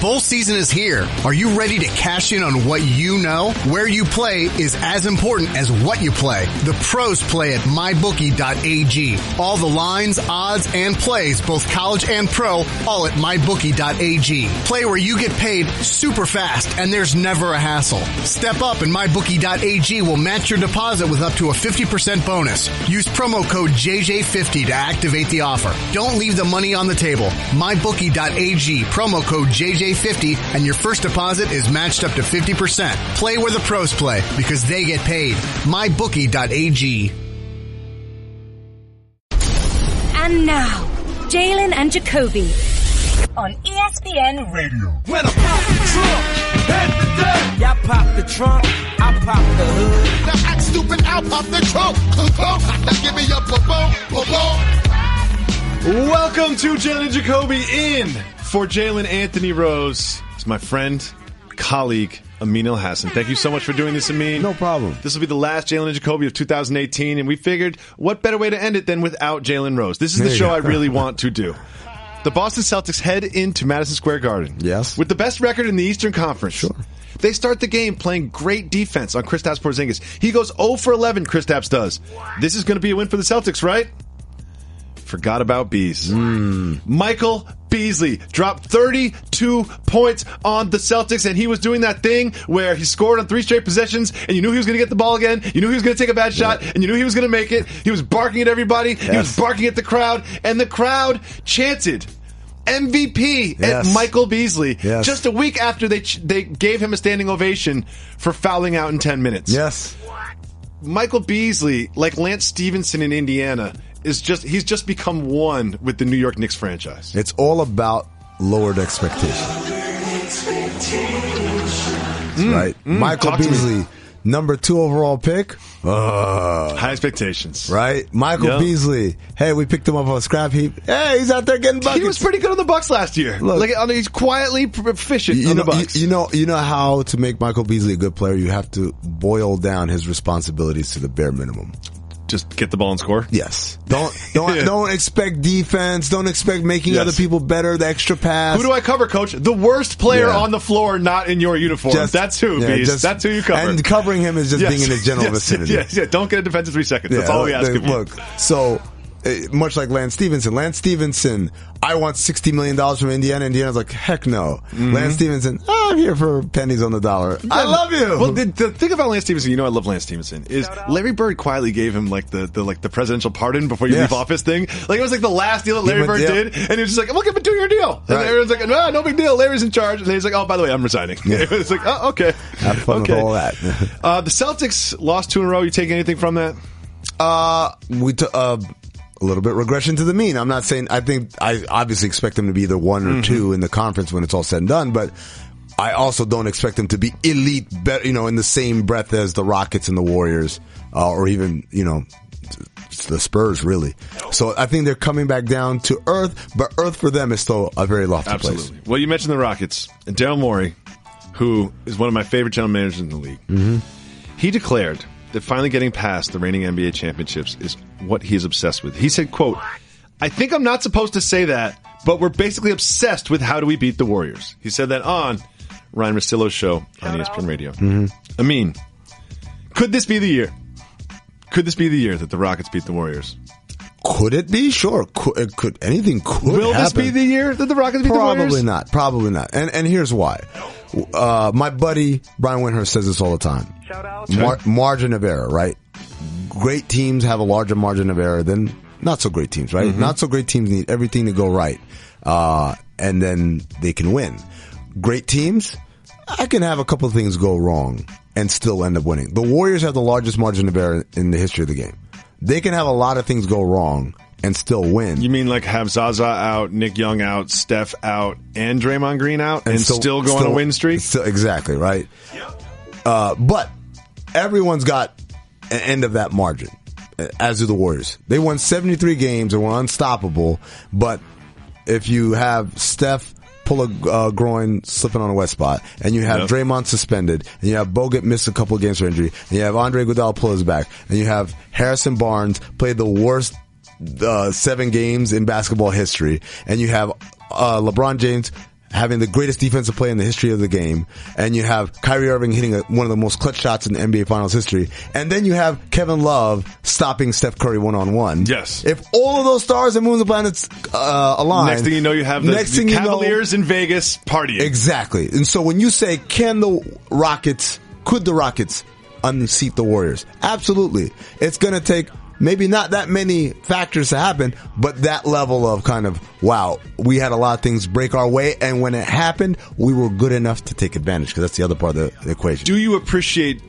Bowl season is here. Are you ready to cash in on what you know? Where you play is as important as what you play. The pros play at mybookie.ag. All the lines, odds, and plays, both college and pro, all at mybookie.ag. Play where you get paid super fast and there's never a hassle. Step up and mybookie.ag will match your deposit with up to a 50% bonus. Use promo code JJ50 to activate the offer. Don't leave the money on the table. mybookie.ag, promo code JJ50, and your first deposit is matched up to 50%. Play where the pros play because they get paid. mybookie.ag. And now, Jalen and Jacoby on ESPN Radio. When I pop the trunk, head the dirt. Y'all pop the trunk, I pop the hood. Now act stupid, I'll pop the trunk. Now give me a boom. Welcome to Jalen and Jacoby in for Jalen Anthony Rose. It's my friend, colleague, Amin El Hassan. Thank you so much for doing this, Amin. No problem. This will be the last Jalen and Jacoby of 2018, and we figured what better way to end it than without Jalen Rose. This is the show I really want to do. The Boston Celtics head into Madison Square Garden. Yes. With the best record in the Eastern Conference. Sure. They start the game playing great defense on Kristaps Porzingis. He goes 0 for 11, Kristaps does. This is going to be a win for the Celtics, right? Forgot about Bees. Michael Beasley dropped 32 points on the Celtics, and he was doing that thing where he scored on 3 straight possessions, and you knew he was going to get the ball again, you knew he was going to take a bad shot, and you knew he was going to make it. He was barking at everybody, he was barking at the crowd, and the crowd chanted MVP at Michael Beasley just a week after they gave him a standing ovation for fouling out in 10 minutes. Yes. Michael Beasley, like Lance Stevenson in Indiana, he's just become one with the New York Knicks franchise. It's all about lowered expectations. Right? Michael Beasley, number 2 overall pick. High expectations. Right? Michael Beasley. Hey, we picked him up on a scrap heap. Hey, he's out there getting buckets. He was pretty good on the Bucks last year. Look, he's quietly proficient on the Bucks. You know how to make Michael Beasley a good player? You have to boil down his responsibilities to the bare minimum. Just get the ball and score? Yes. Don't expect defense. Don't expect making other people better, the extra pass. Who do I cover, Coach? The worst player on the floor, not in your uniform. That's who, Bees. That's who you cover. And covering him is just being in his general vicinity. Yeah. Don't get a defensive 3 seconds. That's all we ask of you. Look, so much like Lance Stevenson, I want $60 million from Indiana. Indiana's like, heck no. Lance Stevenson, I'm here for pennies on the dollar. I love you. Well, the thing about Lance Stevenson, I love Lance Stevenson, is Larry Bird quietly gave him the presidential pardon before you leave office thing. Like, it was like the last deal that Larry Bird did, and he was just like, we'll give him a 2-year deal. And everyone's like, no big deal. Larry's in charge. And then he's like, oh, by the way, I'm resigning. It's like, oh, okay. Have fun with all that. The Celtics lost 2 in a row. You take anything from that? A little bit regression to the mean. I'm not saying, I obviously expect them to be either 1 or 2 in the conference when it's all said and done, but I also don't expect them to be elite, in the same breath as the Rockets and the Warriors, or even, the Spurs, really. So I think they're coming back down to earth, but earth for them is still a very lofty place. Well, you mentioned the Rockets, and Daryl Morey, who is one of my favorite general managers in the league, he declared that finally getting past the reigning NBA championships is what he's obsessed with. He said, quote, I think I'm not supposed to say that, but we're basically obsessed with how do we beat the Warriors. He said that on Ryan Russillo's show on ESPN Radio. I mean, could this be the year? Could this be the year that the Rockets beat the Warriors? Could it be? Sure. Anything could Will happen. This be the year that the Rockets beat the Warriors? Probably not. And here's why. My buddy Brian Windhurst says this all the time. Shout out. Margin of error, right? Great teams have a larger margin of error than not so great teams, right? Not so great teams need everything to go right, and then they can win. Great teams, I can have a couple of things go wrong and still end up winning. The Warriors have the largest margin of error in the history of the game. They can have a lot of things go wrong and still win. You mean like have Zaza out, Nick Young out, Steph out, and Draymond Green out, and still go on a win streak? Exactly, right? But everyone's got an end of that margin, as do the Warriors. They won 73 games and were unstoppable, but if you have Steph pull a groin slipping on a wet spot, and you have Draymond suspended, and you have Bogut miss a couple of games for injury, and you have Andre Iguodala pull his back, and you have Harrison Barnes play the worst 7 games in basketball history, and you have LeBron James having the greatest defensive play in the history of the game, and you have Kyrie Irving hitting one of the most clutch shots in the NBA Finals history, and then you have Kevin Love stopping Steph Curry one-on-one. Yes. If all of those stars and moons and planets align, next thing you know, you have the Cavaliers in Vegas partying. Exactly. And so when you say, could the Rockets unseat the Warriors? Absolutely. It's going to take maybe not that many factors to happen, but that level of kind of, wow, we had a lot of things break our way, and when it happened, we were good enough to take advantage, because that's the other part of the equation. Do you appreciate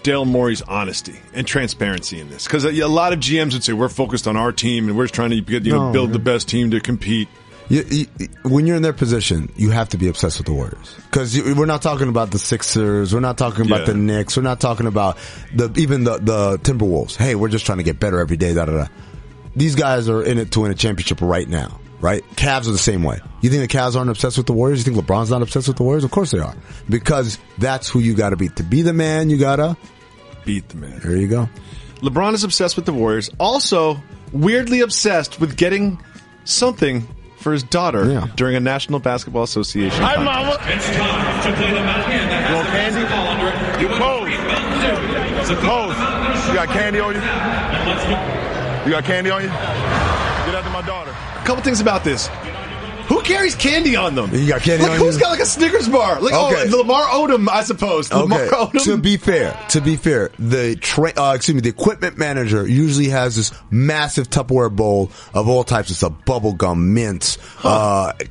Daryl Morey's honesty and transparency in this? Because a lot of GMs would say, we're focused on our team, and we're just trying to build the best team to compete. When you're in their position, you have to be obsessed with the Warriors. Because we're not talking about the Sixers, we're not talking about the Knicks, we're not talking about even the Timberwolves. Hey, we're just trying to get better every day, da-da-da. These guys are in it to win a championship right now, right? Cavs are the same way. You think the Cavs aren't obsessed with the Warriors? You think LeBron's not obsessed with the Warriors? Of course they are. Because that's who you gotta beat. To be the man, you gotta beat the man. There you go. LeBron is obsessed with the Warriors. Also, weirdly obsessed with getting something for his daughter during a National Basketball Association. Hi, Mama. It's time to play the man. You want candy? You Pose. You got candy on you? You got candy on you? Get after my daughter. A couple things about this. Who carries candy on them? You got candy on you? Who's got like a Snickers bar? Like, okay. Lamar Odom, I suppose. Lamar Odom. To be fair, the equipment manager usually has this massive Tupperware bowl of all types of stuff: bubble gum, mints,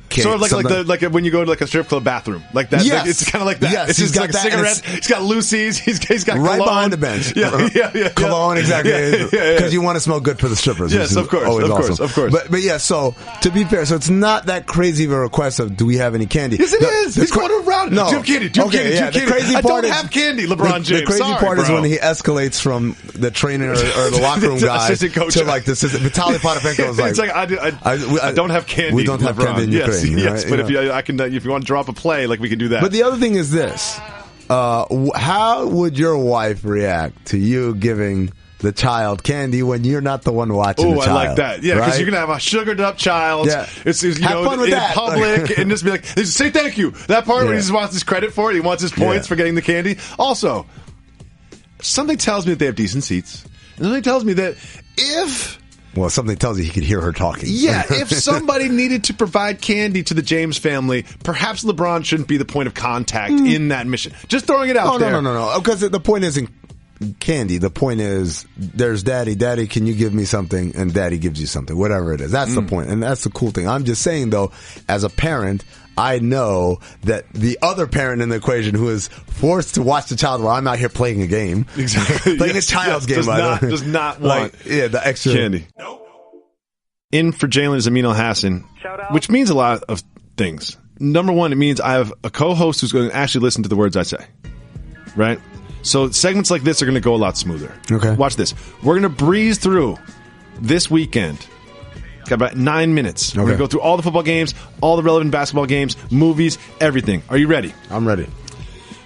cake, sort of like when you go to like a strip club bathroom, like that. Yes. Like, it's kind of like that. Yes, it's just like cigarettes. He's got Lucy's. He's got right cologne. behind the bench. Yeah. Cologne, exactly. Because you want to smell good for the strippers. Yes, of course. But yeah. So to be fair, so it's not that crazy of a request of, do we have any candy? Yes, it is. He's going around. No. Do you have candy? Do you have candy? The crazy part I don't have candy, LeBron James. The crazy part is when he escalates from the trainer or the locker room guy to like the assistant. Vitaly Potapenko is like, it's like I don't have candy. We don't have LeBron. candy in Ukraine. Yes, right? but if you want to drop a play, like we can do that. But the other thing is this: how would your wife react to you giving the child candy when you're not the one watching the child? I like that. Yeah, because you're going to have a sugared up child. Yeah. It's have fun with in that. public and just be like, say thank you. That part where he just wants his credit for it. He wants his points for getting the candy. Also, something tells me that they have decent seats. And something tells me that something tells you he could hear her talking. Yeah, if somebody needed to provide candy to the James family, perhaps LeBron shouldn't be the point of contact in that mission. Just throwing it out there. No. Because the point isn't candy. The point is, there's daddy. Daddy, can you give me something? And daddy gives you something. Whatever it is. That's the point. And that's the cool thing. I'm just saying, though, as a parent, I know that the other parent in the equation who is forced to watch the child while I'm out here playing a game. Exactly. Playing a child's game, does not want the extra candy. In for Jalen is Amin Al-Hassan, which means a lot of things. Number one, it means I have a co-host who's going to actually listen to the words I say. Right? So segments like this are going to go a lot smoother. Okay. Watch this. We're going to breeze through this weekend. Got about 9 minutes. We're going to go through all the football games, all the relevant basketball games, movies, everything. Are you ready? I'm ready.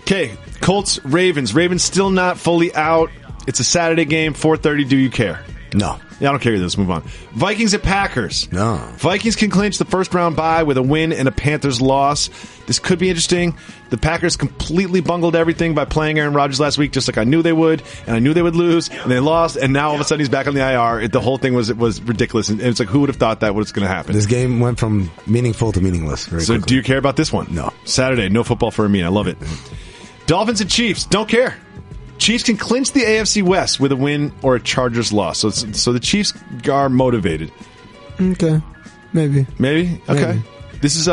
Okay. Colts, Ravens. Ravens still not fully out. It's a Saturday game, 4:30. Do you care? No. Yeah, I don't care. Let's move on. Vikings at Packers. No. Vikings can clinch the first round bye with a win and a Panthers loss. This could be interesting. The Packers completely bungled everything by playing Aaron Rodgers last week, just like I knew they would, and I knew they would lose, and they lost, and now all of a sudden he's back on the IR. The whole thing was ridiculous, and it's like, who would have thought that was going to happen? This game went from meaningful to meaningless very quickly. Do you care about this one? No. Saturday, no football for Amin. I love it. Dolphins and Chiefs, don't care. Chiefs can clinch the AFC West with a win or a Chargers loss. So the Chiefs are motivated. Okay. Maybe. Okay. Maybe. This is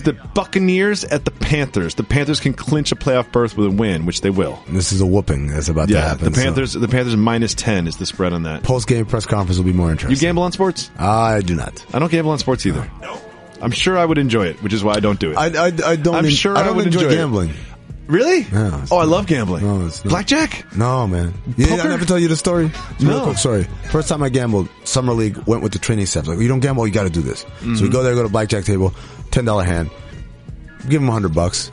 the Buccaneers at the Panthers. The Panthers can clinch a playoff berth with a win, which they will. This is a whooping that's about to happen. The Panthers -10 is the spread on that. Post-game press conference will be more interesting. You gamble on sports? I do not. I don't gamble on sports either. No. I'm sure I would enjoy it, which is why I don't do it. I don't enjoy gambling. Really? No, I love gambling. No, it's not. Blackjack? No, man. I never tell you the story? It's a real quick story. First time I gambled, Summer League, went with the training staff. Like, you don't gamble, you got to do this. Mm-hmm. So we go there, go to blackjack table, $10 hand. Give them $100.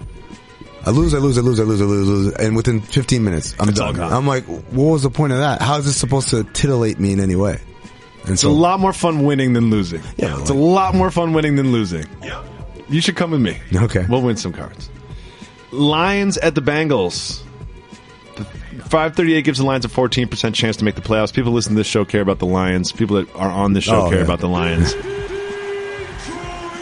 I lose. And within 15 minutes, I'm done. I'm like, what was the point of that? How is this supposed to titillate me in any way? And It's a lot more fun winning than losing. Yeah, it's a lot more fun winning than losing. Yep. You should come with me. Okay. We'll win some cards. Lions at the Bengals. The 538 gives the Lions a 14% chance to make the playoffs. People listening to this show care about the Lions. People that are on this show care about the Lions.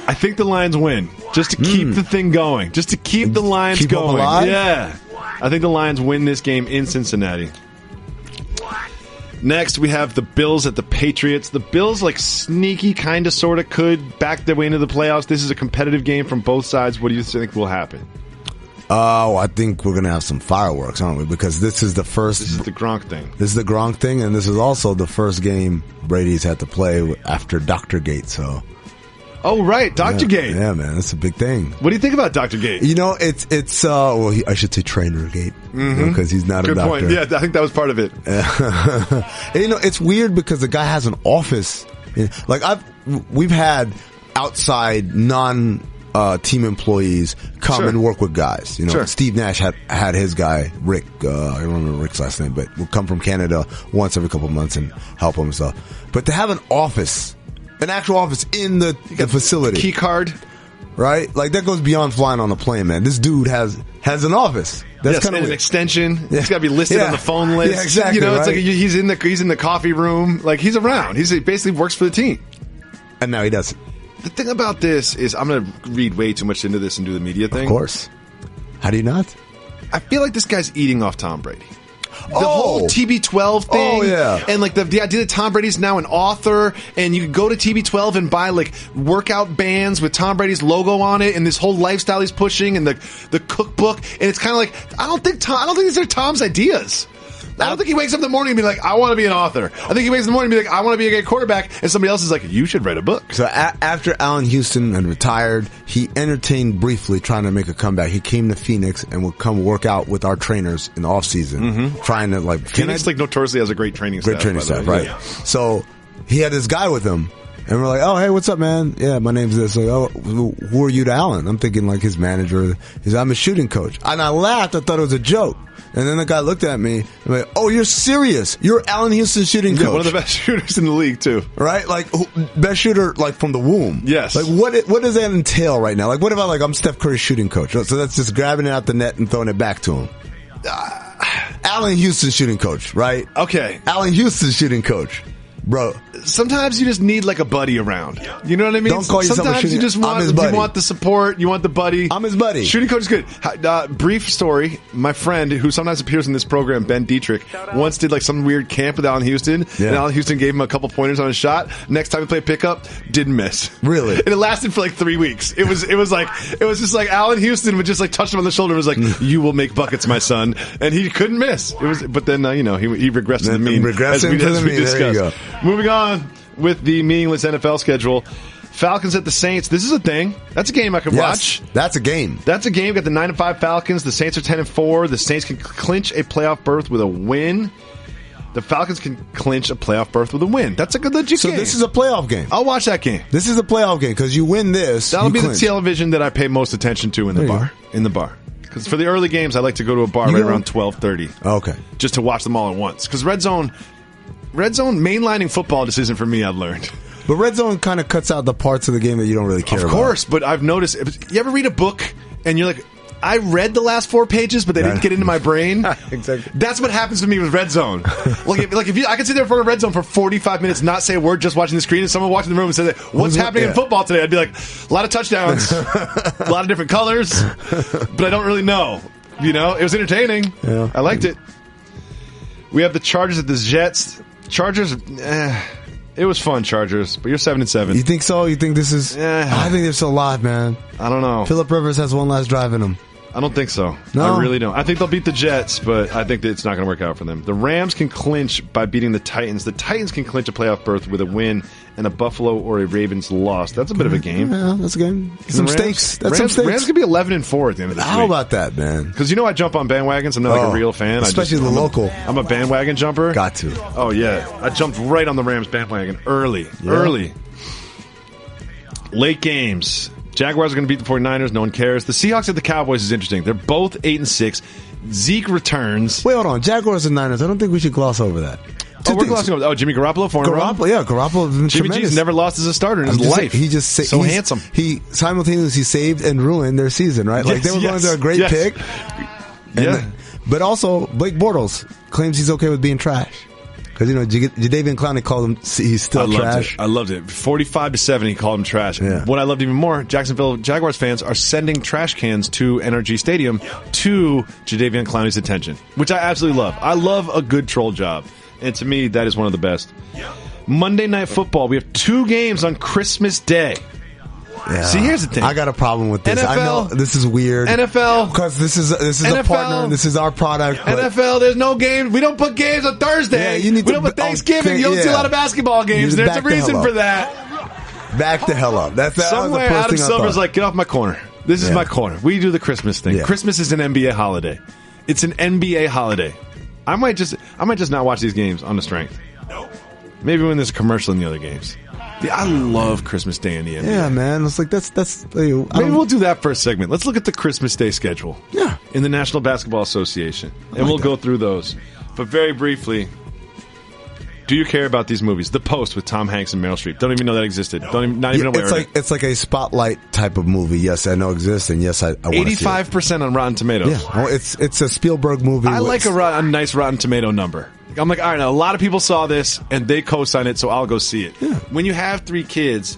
I think the Lions win. Just to keep the thing going. Just to keep the Lions going. Alive? Yeah. I think the Lions win this game in Cincinnati. Next, we have the Bills at the Patriots. The Bills, like, sneaky, kind of, sort of, could back their way into the playoffs. This is a competitive game from both sides. What do you think will happen? Oh, I think we're going to have some fireworks, aren't we? Because this is the first... This is the Gronk thing. This is the Gronk thing, and this is also the first game Brady's had to play after Dr. Gate, so... Oh, right, Dr. Gate. Yeah, man, that's a big thing. What do you think about Dr. Gate? You know, I should say Trainer Gate, because he's not Good a doctor. point. Yeah, I think that was part of it. And, you know, it's weird because the guy has an office. Like, we've had outside team employees come and work with guys. You know, Steve Nash had his guy, Rick, I don't remember Rick's last name, but would come from Canada once every couple of months and help him and stuff. But to have an office, an actual office in the facility. Key card. Right? Like, that goes beyond flying on a plane, man. This dude has an office. That's kind of an extension. He's got to be listed on the phone list. Yeah, exactly. You know, it's right? like he's in the coffee room. Like, he's around. He basically works for the team. And now he doesn't. The thing about this is, I'm going to read way too much into this and do the media thing. Of course. How do you not? I feel like this guy's eating off Tom Brady. The whole TB12 thing. Oh, yeah. And like the idea that Tom Brady's now an author and you can go to TB12 and buy like workout bands with Tom Brady's logo on it and this whole lifestyle he's pushing and the cookbook. And it's kind of like, I don't think these are Tom's ideas. I don't think he wakes up in the morning and be like, I want to be an author. I think he wakes up in the morning and be like, I want to be a great quarterback. And somebody else is like, you should write a book. So after Allen Houston had retired, he entertained briefly trying to make a comeback. He came to Phoenix and would come work out with our trainers in the off season, trying to like Phoenix like notoriously has a great training staff. Great training staff, right? Yeah. So he had this guy with him. And we're like, oh, hey, what's up, man? Yeah, my name's this. Like, oh, who are you to Allen? I'm thinking like his manager. I'm a shooting coach. And I laughed. I thought it was a joke. And then the guy looked at me and like, oh, you're serious? You're Allen Houston shooting coach. One of the best shooters in the league, too. Right? Like, best shooter, like, from the womb. Yes. Like, what does that entail right now? Like, what about, like, I'm Steph Curry's shooting coach? So that's just grabbing it out the net and throwing it back to him. Allen Houston shooting coach, right? Okay. Allen Houston shooting coach. Bro, sometimes you just need like a buddy around. You know what I mean? Don't call yourself sometimes a shooting. You just want the support. You want the buddy. I'm his buddy. Shooting coach is good. Brief story. My friend, who sometimes appears in this program, Ben Dietrich, once did like some weird camp with Allen Houston, and Allen Houston gave him a couple pointers on his shot. Next time he played pickup, didn't miss. Really? And it lasted for like 3 weeks. It was just like Allen Houston would just like touch him on the shoulder and was like, "You will make buckets, my son," and he couldn't miss. But then he regressed to the mean. Regressed to the mean. There you go. Moving on with the meaningless NFL schedule. Falcons at the Saints. This is a thing. That's a game I could watch. That's a game. That's a game. Got the 9-5 Falcons. The Saints are 10-4. The Saints can clinch a playoff berth with a win. The Falcons can clinch a playoff berth with a win. That's a good legit game. So this is a playoff game. I'll watch that game. This is a playoff game because you win this. That'll be the television that I pay most attention to in the bar. In the bar. Because for the early games, I like to go to a bar right around 12:30. Okay. Just to watch them all at once. Because Red Zone mainlining football just isn't for me, I've learned. But Red Zone kind of cuts out the parts of the game that you don't really care about. Of course, but I've noticed, you ever read a book and you're like, I read the last 4 pages, but they didn't get into my brain? Exactly. That's what happens to me with Red Zone. If I could sit there in front of Red Zone for 45 minutes, not say a word, just watching the screen, and someone walks in the room and says, what's happening in football today? I'd be like, a lot of touchdowns, a lot of different colors, but I don't really know. It was entertaining. Yeah. I liked it. We have the Chargers at the Jets. Chargers, it was fun, Chargers, but you're 7-7. You think so? You think this is... I think they're still alive, man. I don't know. Phillip Rivers has one last drive in him. I don't think so. No? I really don't. I think they'll beat the Jets, but I think that it's not going to work out for them. The Rams can clinch by beating the Titans. The Titans can clinch a playoff berth with a win and a Buffalo or a Ravens loss. That's a bit of a game. Yeah, that's a game. Some stakes. That's some stakes. Rams can be 11-4 at the end of this week. How about that, man? Because I jump on bandwagons. I'm not like a real fan. Especially the local. I'm a bandwagon jumper. Got to. Oh, yeah. I jumped right on the Rams bandwagon early. Early. Late games. Jaguars are going to beat the 49ers. No one cares. The Seahawks at the Cowboys is interesting. They're both 8-6. Zeke returns. Wait, hold on. Jaguars and Niners. I don't think we should gloss over that. We're glossing over. Jimmy Garoppolo, Garoppolo. Jimmy G's never lost as a starter in his life. He just so handsome. He simultaneously saved and ruined their season, right? Like they were going to a great pick. But also Blake Bortles claims he's okay with being trash. Because, Jadeveon Clowney called him, he's still trash. I loved it. 45-7, he called him trash. Yeah. What I loved even more, Jacksonville Jaguars fans are sending trash cans to NRG Stadium to Jadeveon Clowney's attention, which I absolutely love. I love a good troll job. And to me, that is one of the best. Monday Night Football, we have 2 games on Christmas Day. Yeah. See, here's the thing. I got a problem with this. NFL, I know this is weird. NFL. Because this is NFL, a partner. This is our product. NFL, there's no games. We don't put games on Thursday. Yeah, we don't put Thanksgiving. You don't see a lot of basketball games. There's a reason for that. Back the hell up. Somewhere Adam Silver's like, get off my corner. This is my corner. We do the Christmas thing. Yeah. Christmas is an NBA holiday. It's an NBA holiday. I might just not watch these games on the strength. Maybe when there's a commercial in the other games. I love Christmas Day in the NBA. Yeah, man. It's like that's. Maybe we'll do that for a segment. Let's look at the Christmas Day schedule. Yeah. In the National Basketball Association, and we'll go through those. But very briefly, do you care about these movies? The Post with Tom Hanks and Meryl Streep. Don't even know that existed. Not even aware of it. It's like a spotlight type of movie. Yes, I know exists, and yes, I want to see it. 85% on Rotten Tomatoes. Yeah, it's a Spielberg movie. I like a nice Rotten Tomato number. I'm like, all right, now, a lot of people saw this, and they co-signed it, so I'll go see it. Yeah. When you have 3 kids,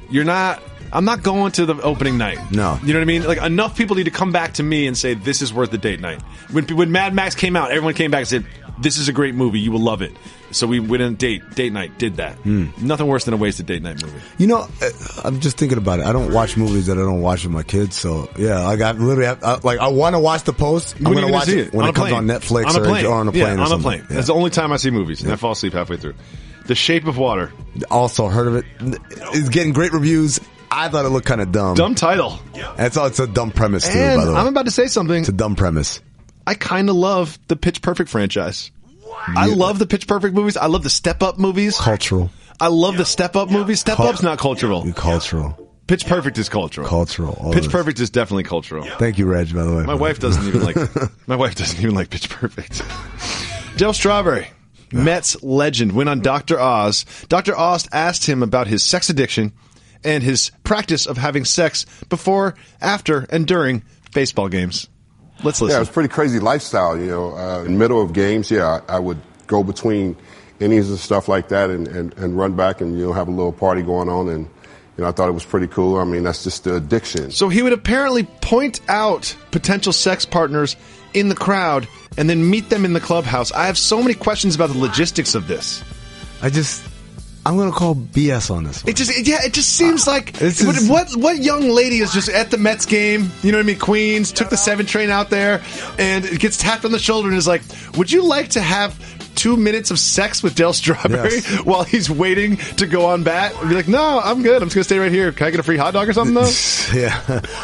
I'm not going to the opening night. No. You know what I mean? Like, enough people need to come back to me and say, this is worth the date night. When Mad Max came out, everyone came back and said, this is a great movie, you will love it. So we went on date night, did that. Nothing worse than a wasted date night movie. I'm just thinking about it. I don't watch movies that I don't watch with my kids, so yeah, I want to watch The Post. I'm going to watch it when it comes on Netflix or on a plane. On a plane. Yeah. That's the only time I see movies, and I fall asleep halfway through. The Shape of Water. Also heard of it. It's getting great reviews. I thought it looked kind of dumb. Dumb title. It's a dumb premise too, and by the way. I'm about to say something. It's a dumb premise. I kind of love the Pitch Perfect franchise. I love the Pitch Perfect movies. I love the Step Up movies. Cultural. I love the Step Up movies. Step Up's not cultural. Cultural. Pitch Perfect is cultural. Pitch Perfect is definitely cultural. Thank you, Reg, by the way. My wife doesn't even like Pitch Perfect. Del Strawberry, Mets legend, went on Dr. Oz. Dr. Oz asked him about his sex addiction and his practice of having sex before, after, and during baseball games. Let's listen. Yeah, it was a pretty crazy lifestyle, in the middle of games, I would go between innings and stuff like that and run back and, have a little party going on. And, I thought it was pretty cool. I mean, that's just the addiction. So he would apparently point out potential sex partners in the crowd and then meet them in the clubhouse. I have so many questions about the logistics of this. I'm going to call BS on this one. It just seems like what young lady is just at the Mets game, you know what I mean, Queens, took the 7 train out there and gets tapped on the shoulder and is like, would you like to have 2 minutes of sex with Del Strawberry while he's waiting to go on bat? And be like, no, I'm good. I'm just going to stay right here. Can I get a free hot dog or something though? Yeah.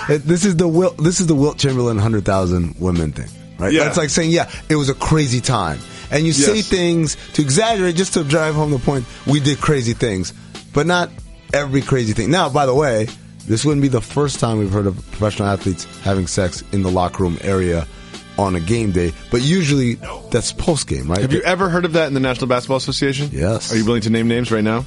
This is the Wilt Chamberlain 100,000 women thing, right? Yeah. That's like saying, it was a crazy time. And you say things to exaggerate just to drive home the point, we did crazy things. But not every crazy thing. Now, by the way, this wouldn't be the first time we've heard of professional athletes having sex in the locker room area on a game day. But usually, that's post-game, right? Have you ever heard of that in the National Basketball Association? Yes. Are you willing to name names right now?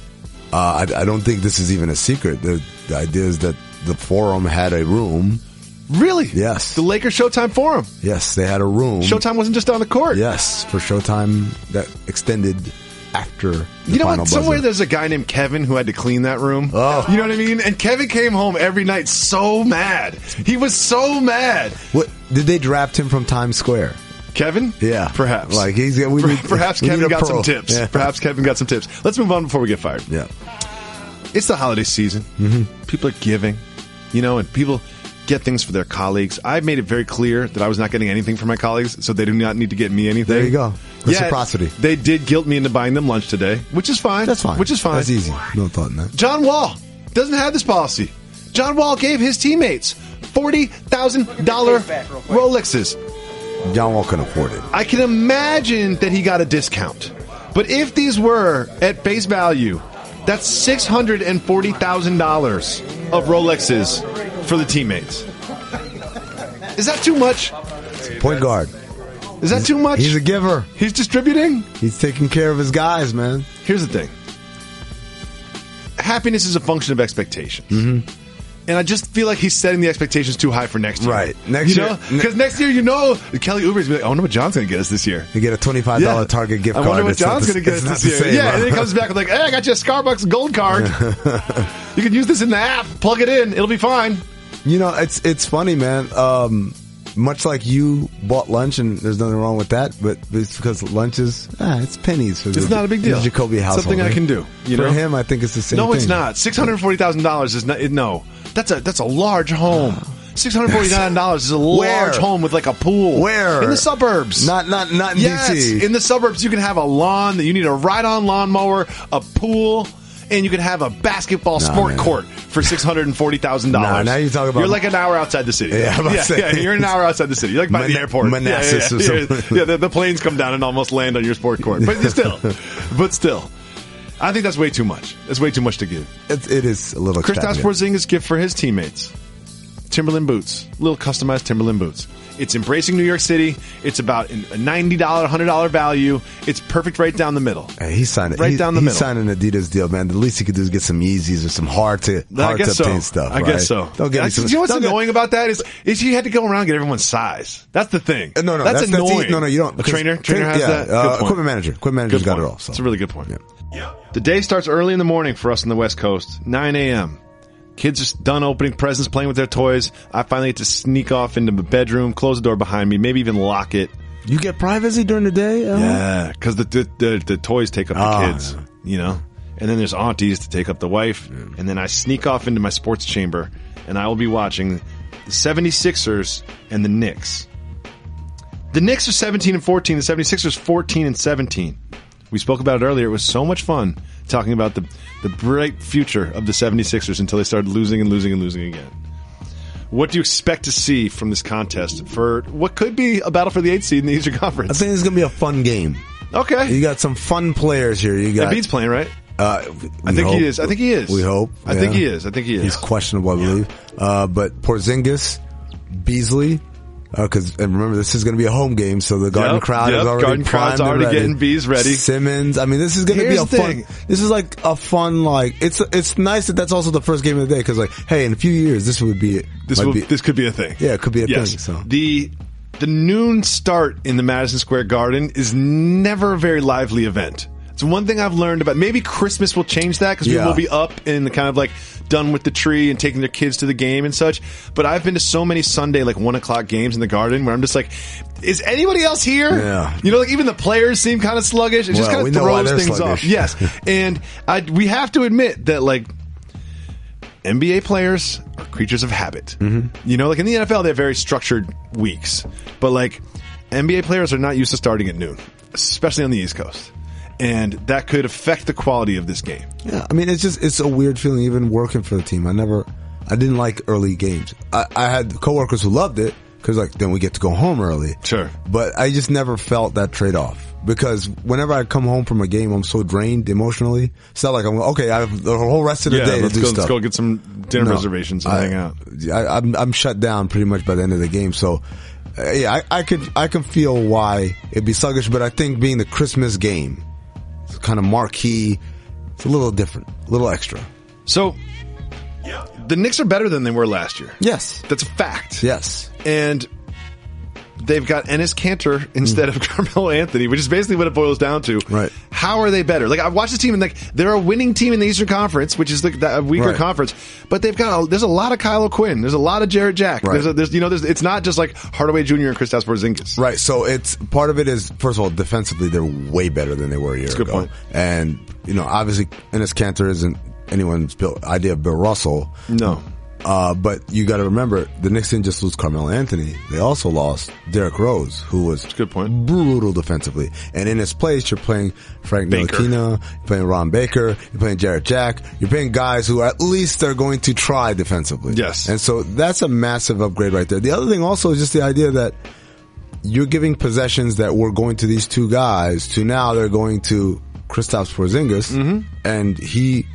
I don't think this is even a secret. The idea is that the forum had a room. Really? Yes. The Lakers Showtime Forum. Yes, they had a room. Showtime wasn't just on the court. Yes, for Showtime that extended after the final buzzer. Somewhere there's a guy named Kevin who had to clean that room. Oh. You know what I mean? And Kevin came home every night so mad. He was so mad. What did they draft him from Times Square? Kevin? Yeah. Perhaps. Like perhaps Kevin got some tips. Yeah. Perhaps Kevin got some tips. Let's move on before we get fired. Yeah. It's the holiday season. Mm-hmm. People are giving, and people get things for their colleagues. I've made it very clear that I was not getting anything for my colleagues, so they do not need to get me anything. There you go. Reciprocity. They did guilt me into buying them lunch today, which is fine. That's fine. That's easy. No thought in that. John Wall doesn't have this policy. John Wall gave his teammates $40,000 Rolexes. John Wall can afford it. I can imagine that he got a discount. But if these were at face value, that's $640,000 of Rolexes for the teammates. Is that too much? Point guard. Is that too much? He's a giver. He's distributing? He's taking care of his guys, man. Here's the thing. Happiness is a function of expectations. Mm-hmm. And I just feel like he's setting the expectations too high for next year. Right. Next year. Because next year, Kelly Ouber's be like, I wonder what John's going to get us this year. You get a $25 Target gift card. I wonder what John's going to get us this year. Same, and then he comes back with like, hey, I got you a Starbucks gold card. You can use this in the app. Plug it in. It'll be fine. It's funny, man. Much like you bought lunch, and there's nothing wrong with that, but it's because lunch is, it's pennies. It's not a big deal. Jacoby household. Something I can do. For him, I think it's the same thing. No, it's not. $640,000 is not, no. That's a large home. $649 is a large home with like a pool. Where? In the suburbs. Not in DC. In the suburbs, you can have a lawn that you need a ride-on lawnmower, a pool, and you can have a basketball sport court for $640,000. Now you're talking about... You're like an hour outside the city. Yeah, you're an hour outside the city. You're like by the airport. Manassas or something. Yeah, the planes come down and almost land on your sport court. But still. I think that's way too much. That's way too much to give. It is a little Kristaps Porzingis gift for his teammates. Timberland boots. Little customized Timberland boots. It's embracing New York City. It's about a $90, $100 value. It's perfect right down the middle. Hey, he's signing down the middle. He's signing an Adidas deal, man. The least he could do is get some Yeezys or some hard to obtain stuff. I guess so. Don't get me some. You know what's annoying about that is he had to go around and get everyone's size. That's the thing. No, that's annoying. No, you don't. The trainer has that. Equipment manager's got it all. So. It's a really good point. Yeah. The day starts early in the morning for us on the West Coast, 9 a.m. Kids are done opening presents, playing with their toys. I finally get to sneak off into my bedroom, close the door behind me, maybe even lock it. You get privacy during the day? Yeah, because the toys take up the kids, And then there's aunties to take up the wife. Yeah. And then I sneak off into my sports chamber, and I will be watching the 76ers and the Knicks. The Knicks are 17-14, the 76ers 14-17. We spoke about it earlier. It was so much fun talking about the bright future of the 76ers until they started losing and losing and losing again. What do you expect to see from this contest for what could be a battle for the 8th seed in the Eastern Conference? I think it's going to be a fun game. Okay. You got some fun players here. You got Embiid's playing, right? I think he is. We hope. I think he is. He's questionable, I believe. But Porzingis, Beasley, because remember, this is going to be a home game, so the Garden crowd is already crowd's already getting bees ready. Simmons, I mean, this is going to be a fun. This is like a fun, like it's nice that that's also the first game of the day because, like, hey, in a few years, this would be this could be a thing. Yeah, it could be a thing. So the noon start in the Madison Square Garden is never a very lively event. It's one thing I've learned about. Maybe Christmas will change that because people will be up and kind of like done with the tree and taking their kids to the game and such. But I've been to so many Sunday like 1 o'clock games in the Garden where I'm just like, is anybody else here? Yeah. Like even the players seem kind of sluggish. It just kind of throws things off. Yes. And we have to admit that like NBA players are creatures of habit. Mm-hmm. Like in the NFL, they have very structured weeks. But like NBA players are not used to starting at noon, especially on the East Coast. And that could affect the quality of this game. Yeah, I mean, it's a weird feeling even working for the team. I didn't like early games. I had coworkers who loved it because like then we get to go home early. Sure. But I just never felt that trade-off because whenever I come home from a game, I'm so drained emotionally. It's not like I have the whole rest of the day to do stuff. Let's go get some dinner reservations and hang out. I'm shut down pretty much by the end of the game. So I can feel why it'd be sluggish, but I think being the Christmas game, it's kind of marquee. It's a little different, a little extra. So, the Knicks are better than they were last year. Yes. That's a fact. Yes. And they've got Enes Kanter instead of Carmelo Anthony, which is basically what it boils down to. Right. How are they better? Like, I watched this team and like they're a winning team in the Eastern Conference, which is a weaker conference, but there's a lot of Kyle O'Quinn. There's a lot of Jarrett Jack. Right. It's not just like Hardaway Jr. and Kristaps Porzingis. Right. So it's part of it is, first of all, defensively, they're way better than they were a year ago. Good point. And, obviously Enes Kanter isn't anyone's idea of Bill Russell. No. But you got to remember, the Knicks didn't just lose Carmelo Anthony. They also lost Derrick Rose, who was good point. Brutal defensively. And in his place, you're playing Frank Ntilikina, you're playing Ron Baker, you're playing Jarrett Jack, you're playing guys who at least are going to try defensively. Yes. And so that's a massive upgrade right there. The other thing also is just the idea that you're giving possessions that were going to these two guys to now they're going to Kristaps Porzingis, and he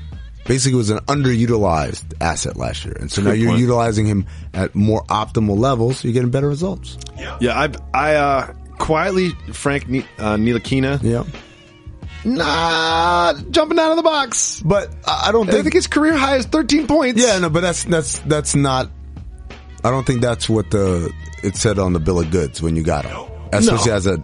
basically was an underutilized asset last year. And so now you're utilizing him at more optimal levels. You're getting better results. Yeah, I quietly, Frank Ntilikina. Yeah. Jumping out of the box. But I don't I think his career high is 13 points. Yeah, no, but that's not. I don't think that's what it said on the bill of goods when you got him. Especially as a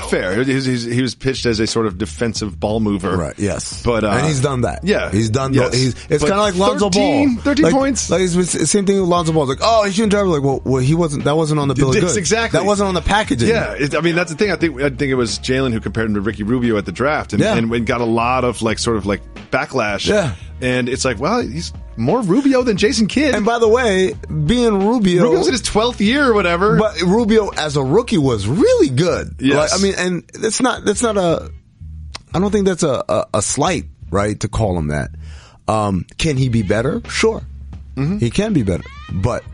fair. He was pitched as a sort of defensive ball mover. Right, yes. But, and he's done that. Yeah. He's done yes. It's kind of like Lonzo Ball. 13 points. Like, it's the same thing with Lonzo Ball. It's like, oh, he shouldn't drive. Like, well, he wasn't, that wasn't on the bill of goods. Exactly. That wasn't on the packaging. Yeah. I mean, that's the thing. I think it was Jalen who compared him to Ricky Rubio at the draft and got a lot of sort of backlash. Yeah. And it's like, well, he's more Rubio than Jason Kidd. And by the way, being Rubio's in his 12th year or whatever. But Rubio as a rookie was really good. Yes. I mean, and that's not I don't think that's a slight, right, to call him that. Can he be better? Sure. Mm-hmm. He can be better. But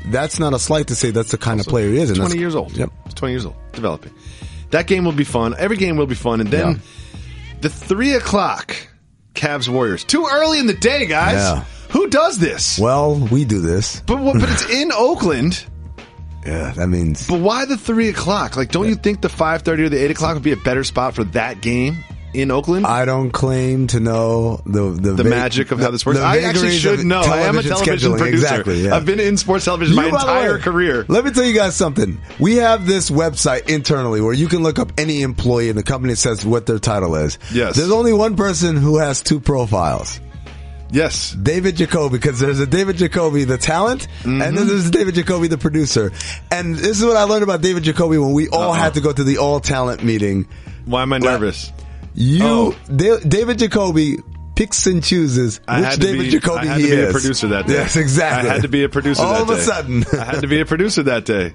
that's not a slight to say that's the kind of player he is. And 20 years old. Yep. He's 20 years old. Developing. That game will be fun. Every game will be fun. And then the 3 o'clock Cavs Warriors. Too early in the day, guys. Yeah. Who does this? Well, we do this. But it's in Oakland. Yeah, that means. But why the 3 o'clock? Don't you think the 5:30 or the 8 o'clock would be a better spot for that game in Oakland? I don't claim to know the magic of how this works. I actually should know. I am a television producer. Exactly, yeah. I've been in sports television my entire career. Let me tell you guys something. We have this website internally where you can look up any employee in the company that says what their title is. Yes. There's only one person who has 2 profiles. Yes. David Jacoby, because there's a David Jacoby, the talent, and then there's David Jacoby, the producer. And this is what I learned about David Jacoby when we all had to go to the all-talent meeting. Why am I nervous? David Jacoby picks and chooses which David Jacoby he is. I had to be a producer that day. Yes, exactly. I had to be a producer that day. All of a sudden. I had to be a producer that day.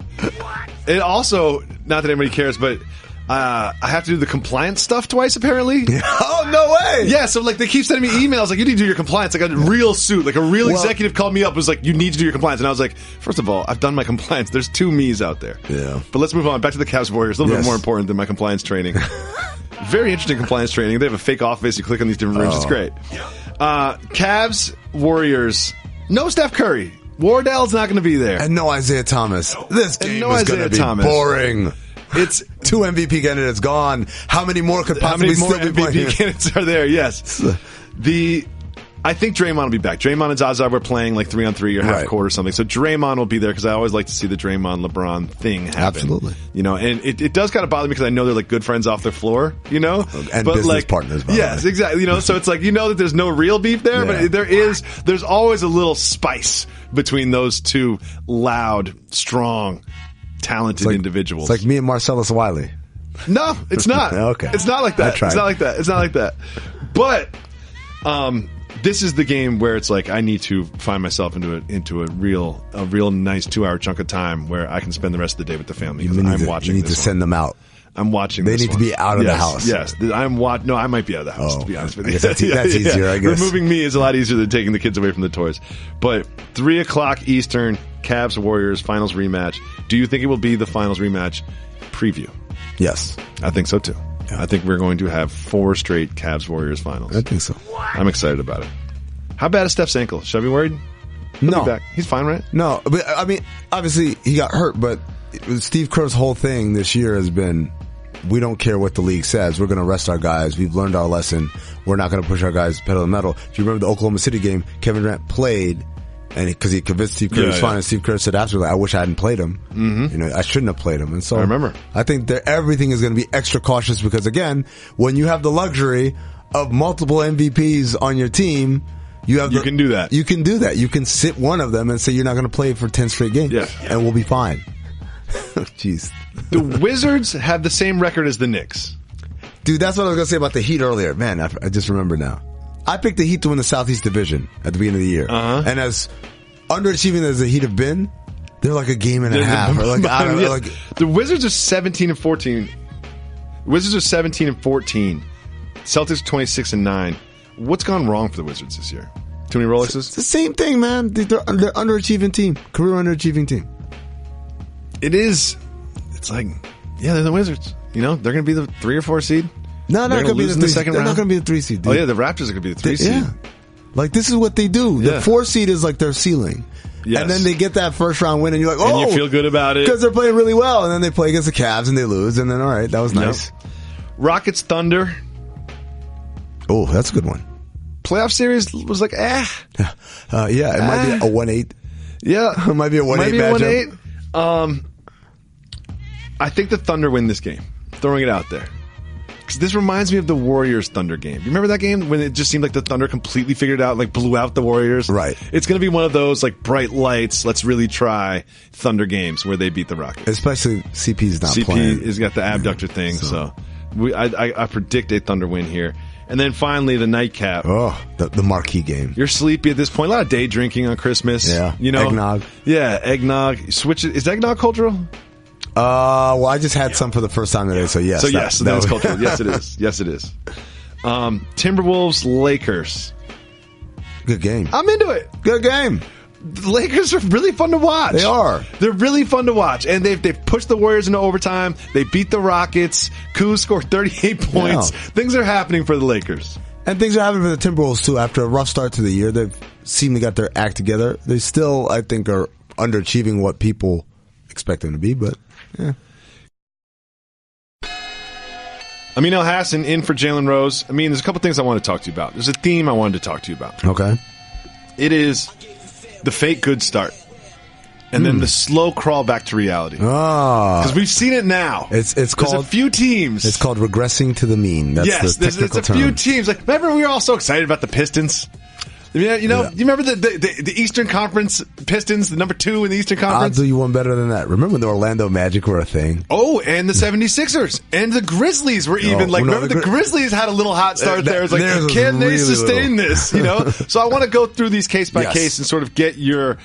It also, not that anybody cares, but I have to do the compliance stuff twice, apparently. Oh, no way! Yeah, so they keep sending me emails you need to do your compliance. A real suit, a real executive called me up, was you need to do your compliance. And I was like, first of all, I've done my compliance. There's 2 me's out there. Yeah. But let's move on. Back to the Cavs Warriors. A little bit more important than my compliance training. Very interesting compliance training. They have a fake office. You click on these different rooms. It's great. Cavs Warriors. No Steph Curry. Wardell's not going to be there. And no Isaiah Thomas. This game is going to be boring. It's 2 MVP candidates gone. How many more could possibly still be playing? MVP candidates are there? Yes. I think Draymond will be back. Draymond and Zaza were playing 3-on-3 or half court or something. So Draymond will be there because I always like to see the Draymond LeBron thing happen. Absolutely. And it does kind of bother me because I know they're good friends off the floor, And business partners, by yes, exactly. So it's that there's no real beef there, but there's always a little spice between those 2 loud, strong, talented individuals. It's like me and Marcellus Wiley. No, it's not. Okay. It's not like that. It's not like that. It's not like that. But this is the game where it's I need to find myself into a real nice 2-hour chunk of time where I can spend the rest of the day with the family. I'm watching. You need to send them out. I'm watching. They need to be out of the house. Yes, No, I might be out of the house. To be honest with you, that's easier. I guess removing me is a lot easier than taking the kids away from the toys. But 3 o'clock Eastern, Cavs Warriors finals rematch. Do you think it will be the finals rematch preview? Yes, I think so too. I think we're going to have 4 straight Cavs Warriors finals. I think so. I'm excited about it. How bad is Steph's ankle? Should I be worried? He'll be back. He's fine, right? No, but I mean, obviously he got hurt, but Steve Kerr's whole thing this year has been, we don't care what the league says. We're going to rest our guys. We've learned our lesson. We're not going to push our guys pedal to the metal. If you remember the Oklahoma City game, Kevin Durant played, and because he convinced Steve Kerr was fine, and Steve Kerr said after, I wish I hadn't played him. Mm-hmm. I shouldn't have played him. And so I remember. I think that everything is going to be extra cautious because, again, when you have the luxury of multiple MVPs on your team, you can do that. You can do that. You can sit one of them and say you're not going to play for 10 straight games, and we'll be fine. Jeez. The Wizards have the same record as the Knicks. Dude, that's what I was going to say about the Heat earlier. Man, I just remember now. I picked the Heat to win the Southeast Division at the beginning of the year. And as underachieving as the Heat have been, they're like a game and a half. The Wizards are 17-14. Wizards are 17-14. Celtics 26-9. What's gone wrong for the Wizards this year? Too many Rolexes? It's the same thing, man. They're underachieving team. Career underachieving team. It is. It's they're the Wizards. They're going to be the 3 or 4 seed. No, they're going to be the 3 seed. They're not going to be the 3 seed. Dude. Oh, yeah, the Raptors are going to be the 3 seed. Yeah. This is what they do. The 4 seed is their ceiling. Yes. And then they get that first round win, and you're like, and you feel good about it. Because they're playing really well. And then they play against the Cavs, and they lose. And then, all right, that was nice. Yep. Rockets Thunder. Oh, that's a good one. Playoff series was like, Yeah, it might be a 1-8. Yeah. It might be a 1-8 matchup. I think the Thunder win this game. Throwing it out there. Because this reminds me of the Warriors-Thunder game. You remember that game when it just seemed like the Thunder completely figured it out, like blew out the Warriors? Right. It's going to be one of those like bright lights, let's really try Thunder games where they beat the Rockets. Especially CP's not playing. CP has got the abductor thing, so I predict a Thunder win here. And then finally, the nightcap. Oh, the marquee game. You're sleepy at this point. A lot of day drinking on Christmas. Yeah. You know? Eggnog. Yeah, eggnog. Switch it. Is eggnog cultural? Well, I just had some for the first time today, so yes. So yes, that is cultural. Yes, it is. Yes, it is. Timberwolves, Lakers. Good game. I'm into it. Good game. The Lakers are really fun to watch. They are. They're really fun to watch. And they've pushed the Warriors into overtime. They beat the Rockets. Kuz scored 38 points. Yeah. Things are happening for the Lakers. And things are happening for the Timberwolves, too. After a rough start to the year, they've seemed to got their act together. They still, I think, are underachieving what people expect them to be, but, yeah. Amin El-Hassan in for Jalen Rose. I mean, there's a couple things I want to talk to you about. There's a theme I wanted to talk to you about. Okay. It is the fake good start. And then the slow crawl back to reality. Because we've seen it now. It's there's called a few teams. It's called regressing to the mean. That's yes, the there's technical a term. few teams. Like, remember we were all so excited about the Pistons? Yeah, you know, you remember the Eastern Conference Pistons, the number 2 in the Eastern Conference? I'll do you one better than that. Remember when the Orlando Magic were a thing? Oh, and the 76ers. And the Grizzlies were even remember the Grizzlies had a little hot start there. It's like, can they sustain this? You know? So I want to go through these case by case and sort of get your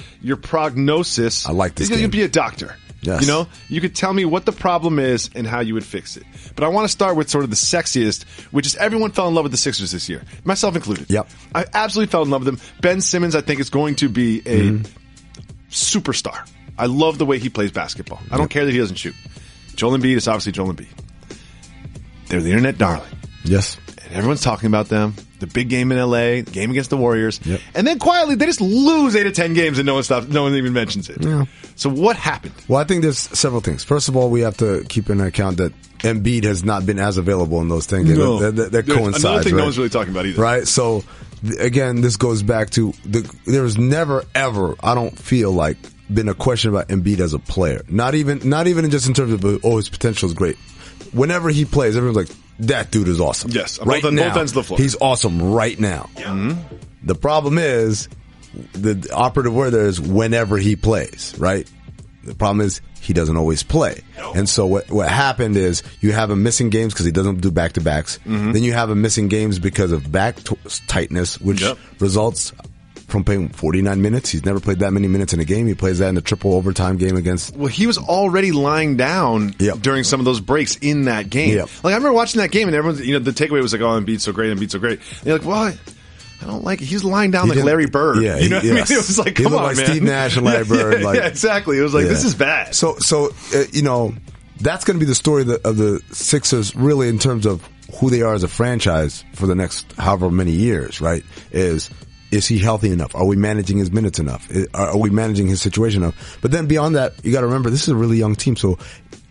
prognosis. I like this. You'd be a doctor. Yes. You know, you could tell me what the problem is and how you would fix it. But I want to start with sort of the sexiest, which is everyone fell in love with the Sixers this year, myself included. Yep. I absolutely fell in love with them. Ben Simmons, I think, is going to be a superstar. I love the way he plays basketball. I don't care that he doesn't shoot. Joel Embiid is obviously Joel Embiid. They're the internet darling. Yes. And everyone's talking about them. The big game in LA, the game against the Warriors. Yep. And then quietly, they just lose 8 of 10 games and no one even mentions it. Yeah. So what happened? Well, I think there's several things. First of all, we have to keep in account that Embiid has not been as available in those things. No. That coincides. Another thing right? no one's really talking about either. Right? So, again, this goes back to there's never, ever, I don't feel like, been a question about Embiid as a player. Not even just in terms of, his potential is great. Whenever he plays, everyone's like, that dude is awesome. Yes, right both now, ends of the floor. He's awesome right now. Yeah. Mm-hmm. The problem is, the operative word there is whenever he plays, right? The problem is he doesn't always play. No. And so what happened is you have him missing games because he doesn't do back-to-backs. Mm-hmm. Then you have him missing games because of back tightness, which results from playing 49 minutes. He's never played that many minutes in a game. He plays that in a triple overtime game against... Well, he was already lying down during some of those breaks in that game. Yep. Like, I remember watching that game and everyone's, the takeaway was like, oh, Embiid's so great, Embiid's so great. And you're like, well, I don't like it. He's lying down like Larry Bird. Yeah, you know what I mean? It was like, come on, like man. Steve Nash and Larry Bird. Yeah, exactly. It was like, this is bad. So that's going to be the story of the Sixers, really, in terms of who they are as a franchise for the next however many years, right? Is he healthy enough? Are we managing his minutes enough? Are we managing his situation enough? But then beyond that, you got to remember, this is a really young team. So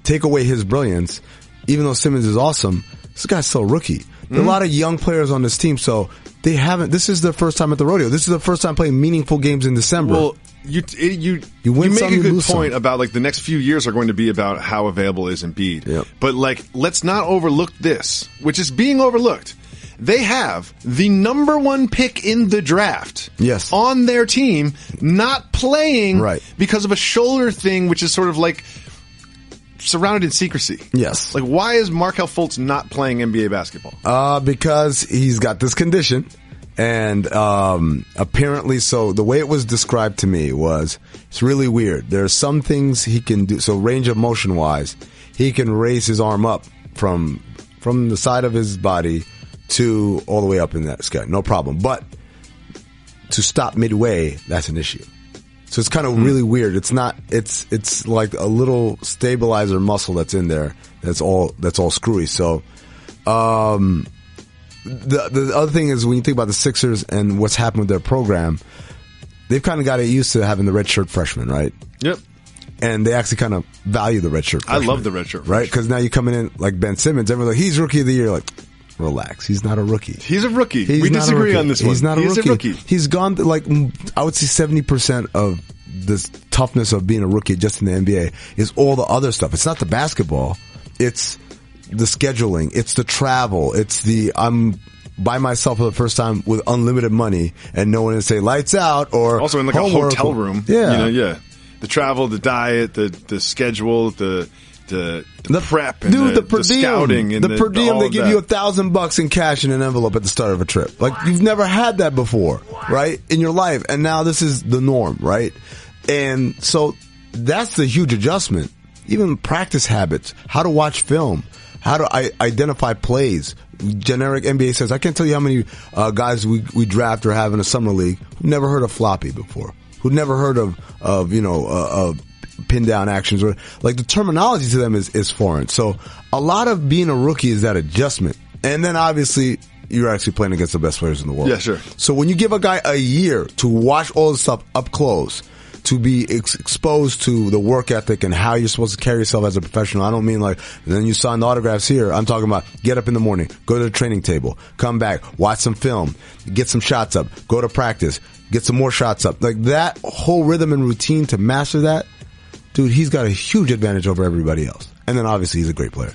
take away his brilliance. Even though Simmons is awesome, this guy's still a rookie. There are a lot of young players on this team, so this is their first time at the rodeo. This is the first time playing meaningful games in December. Well, you make a good point about like the next few years are going to be about how available is Embiid. Yep. But like, let's not overlook this, which is being overlooked. They have the number 1 pick in the draft on their team not playing because of a shoulder thing, which is sort of like surrounded in secrecy. Yes. Like, why is Markelle Fultz not playing NBA basketball? Because he's got this condition. And apparently, so the way it was described to me was, it's really weird. There are some things he can do. So range of motion wise, he can raise his arm up from the side of his body to all the way up in that sky. No problem. But to stop midway, that's an issue. So it's kind of really weird. It's not, it's like a little stabilizer muscle that's in there. That's all screwy. So, the other thing is when you think about the Sixers and what's happened with their program, they've kind of got it used to having the redshirt freshman, right? Yep. And they actually kind of value the redshirt freshman. I love the redshirt, right? Because now you're coming in like Ben Simmons. Everyone's like, he's rookie of the year. Like, relax. He's not a rookie. He's a rookie. We disagree on this one. He's not a rookie. He's a rookie. He's gone, like, I would say 70% of this toughness of being a rookie just in the NBA is all the other stuff. It's not the basketball. It's the scheduling. It's the travel. It's the, I'm by myself for the first time with unlimited money and no one to say lights out or also in like homework. a hotel room. Yeah. Yeah. The travel, the diet, the schedule, the prep, and the per diem, scouting, and the per diem. They give you that. $1,000 in cash in an envelope at the start of a trip. Like you've never had that before, right, in your life, and now this is the norm, right? And so that's the huge adjustment. Even practice habits, how to watch film, how to identify plays. Generic NBA says, I can't tell you how many guys we draft or have in a summer league who've never heard of floppy before, who've never heard of pin down actions, or like the terminology to them is foreign. So a lot of being a rookie is that adjustment. And then obviously you're actually playing against the best players in the world. Yeah, sure. So when you give a guy a year to watch all this stuff up close, to be exposed to the work ethic and how you're supposed to carry yourself as a professional. I don't mean like, then you sign the autographs here. I'm talking about get up in the morning, go to the training table, come back, watch some film, get some shots up, go to practice, get some more shots up. Like that whole rhythm and routine to master that, dude, he's got a huge advantage over everybody else. And then obviously he's a great player.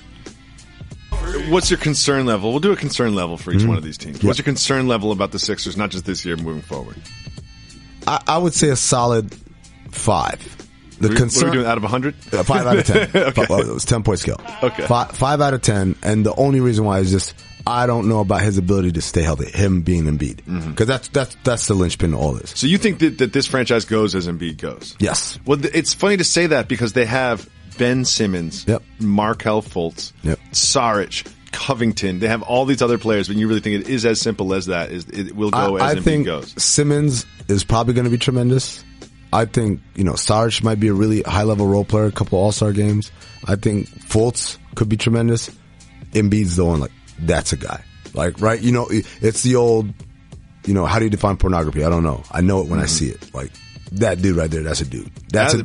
What's your concern level? We'll do a concern level for each one of these teams. What's your concern level about the Sixers, not just this year, moving forward? I would say a solid 5. The What are we doing out of 100? 5 out of 10. Okay. It was 10-point scale. Okay. 5 out of 10. And the only reason why is just, I don't know about his ability to stay healthy, him being Embiid. Because that's the linchpin to all this. So you think that this franchise goes as Embiid goes? Yes. Well, it's funny to say that because they have Ben Simmons, Markelle Fultz, Saric, Covington. They have all these other players, but you really think it is as simple as that? It will go as Embiid goes? Simmons is probably going to be tremendous. I think, Saric might be a really high-level role player, a couple of all-star games. I think Fultz could be tremendous. Embiid's the one, like, that's a guy. Like, right? It's the old, how do you define pornography? I don't know. I know it when I see it. Like, that dude right there, that's a dude.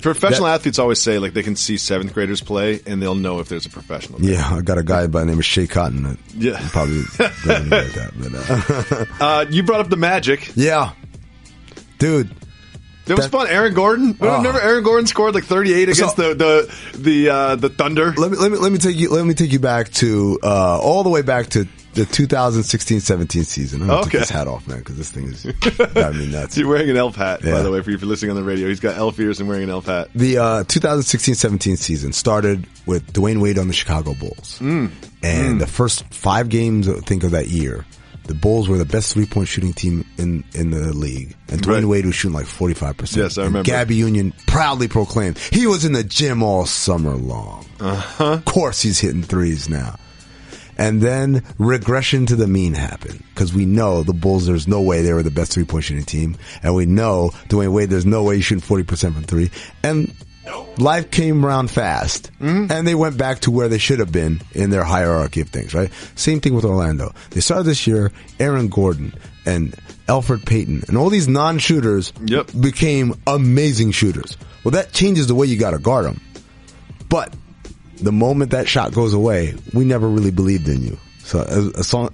Professional athletes always say, like, they can see 7th graders play, and they'll know if there's a professional there. Yeah, I got a guy by the name of Shea Cotton that probably doesn't like that. But, you brought up the Magic. Yeah. Dude. That was fun. Aaron Gordon. Remember Aaron Gordon scored like 38 against the Thunder. Let me take you back to all the way back to the 2016-17 season. I'm gonna take this hat off, man, because this thing is driving me nuts. You're wearing an elf hat, by the way, for you listening on the radio. He's got elf ears and wearing an elf hat. The 2016-17 season started with Dwayne Wade on the Chicago Bulls, and the first 5 games, I think, of that year, the Bulls were the best 3-point shooting team in the league. And Dwayne Wade was shooting like 45%. Yes, I remember. Gabby Union proudly proclaimed he was in the gym all summer long. Of course he's hitting threes now. And then regression to the mean happened. Because we know the Bulls, there's no way they were the best 3-point shooting team. And we know Dwayne Wade, there's no way he's shooting 40% from 3. And life came around fast, and they went back to where they should have been in their hierarchy of things, right? Same thing with Orlando. They started this year, Aaron Gordon and Elfrid Payton, and all these non-shooters became amazing shooters. Well, that changes the way you got to guard them. But the moment that shot goes away, we never really believed in you. So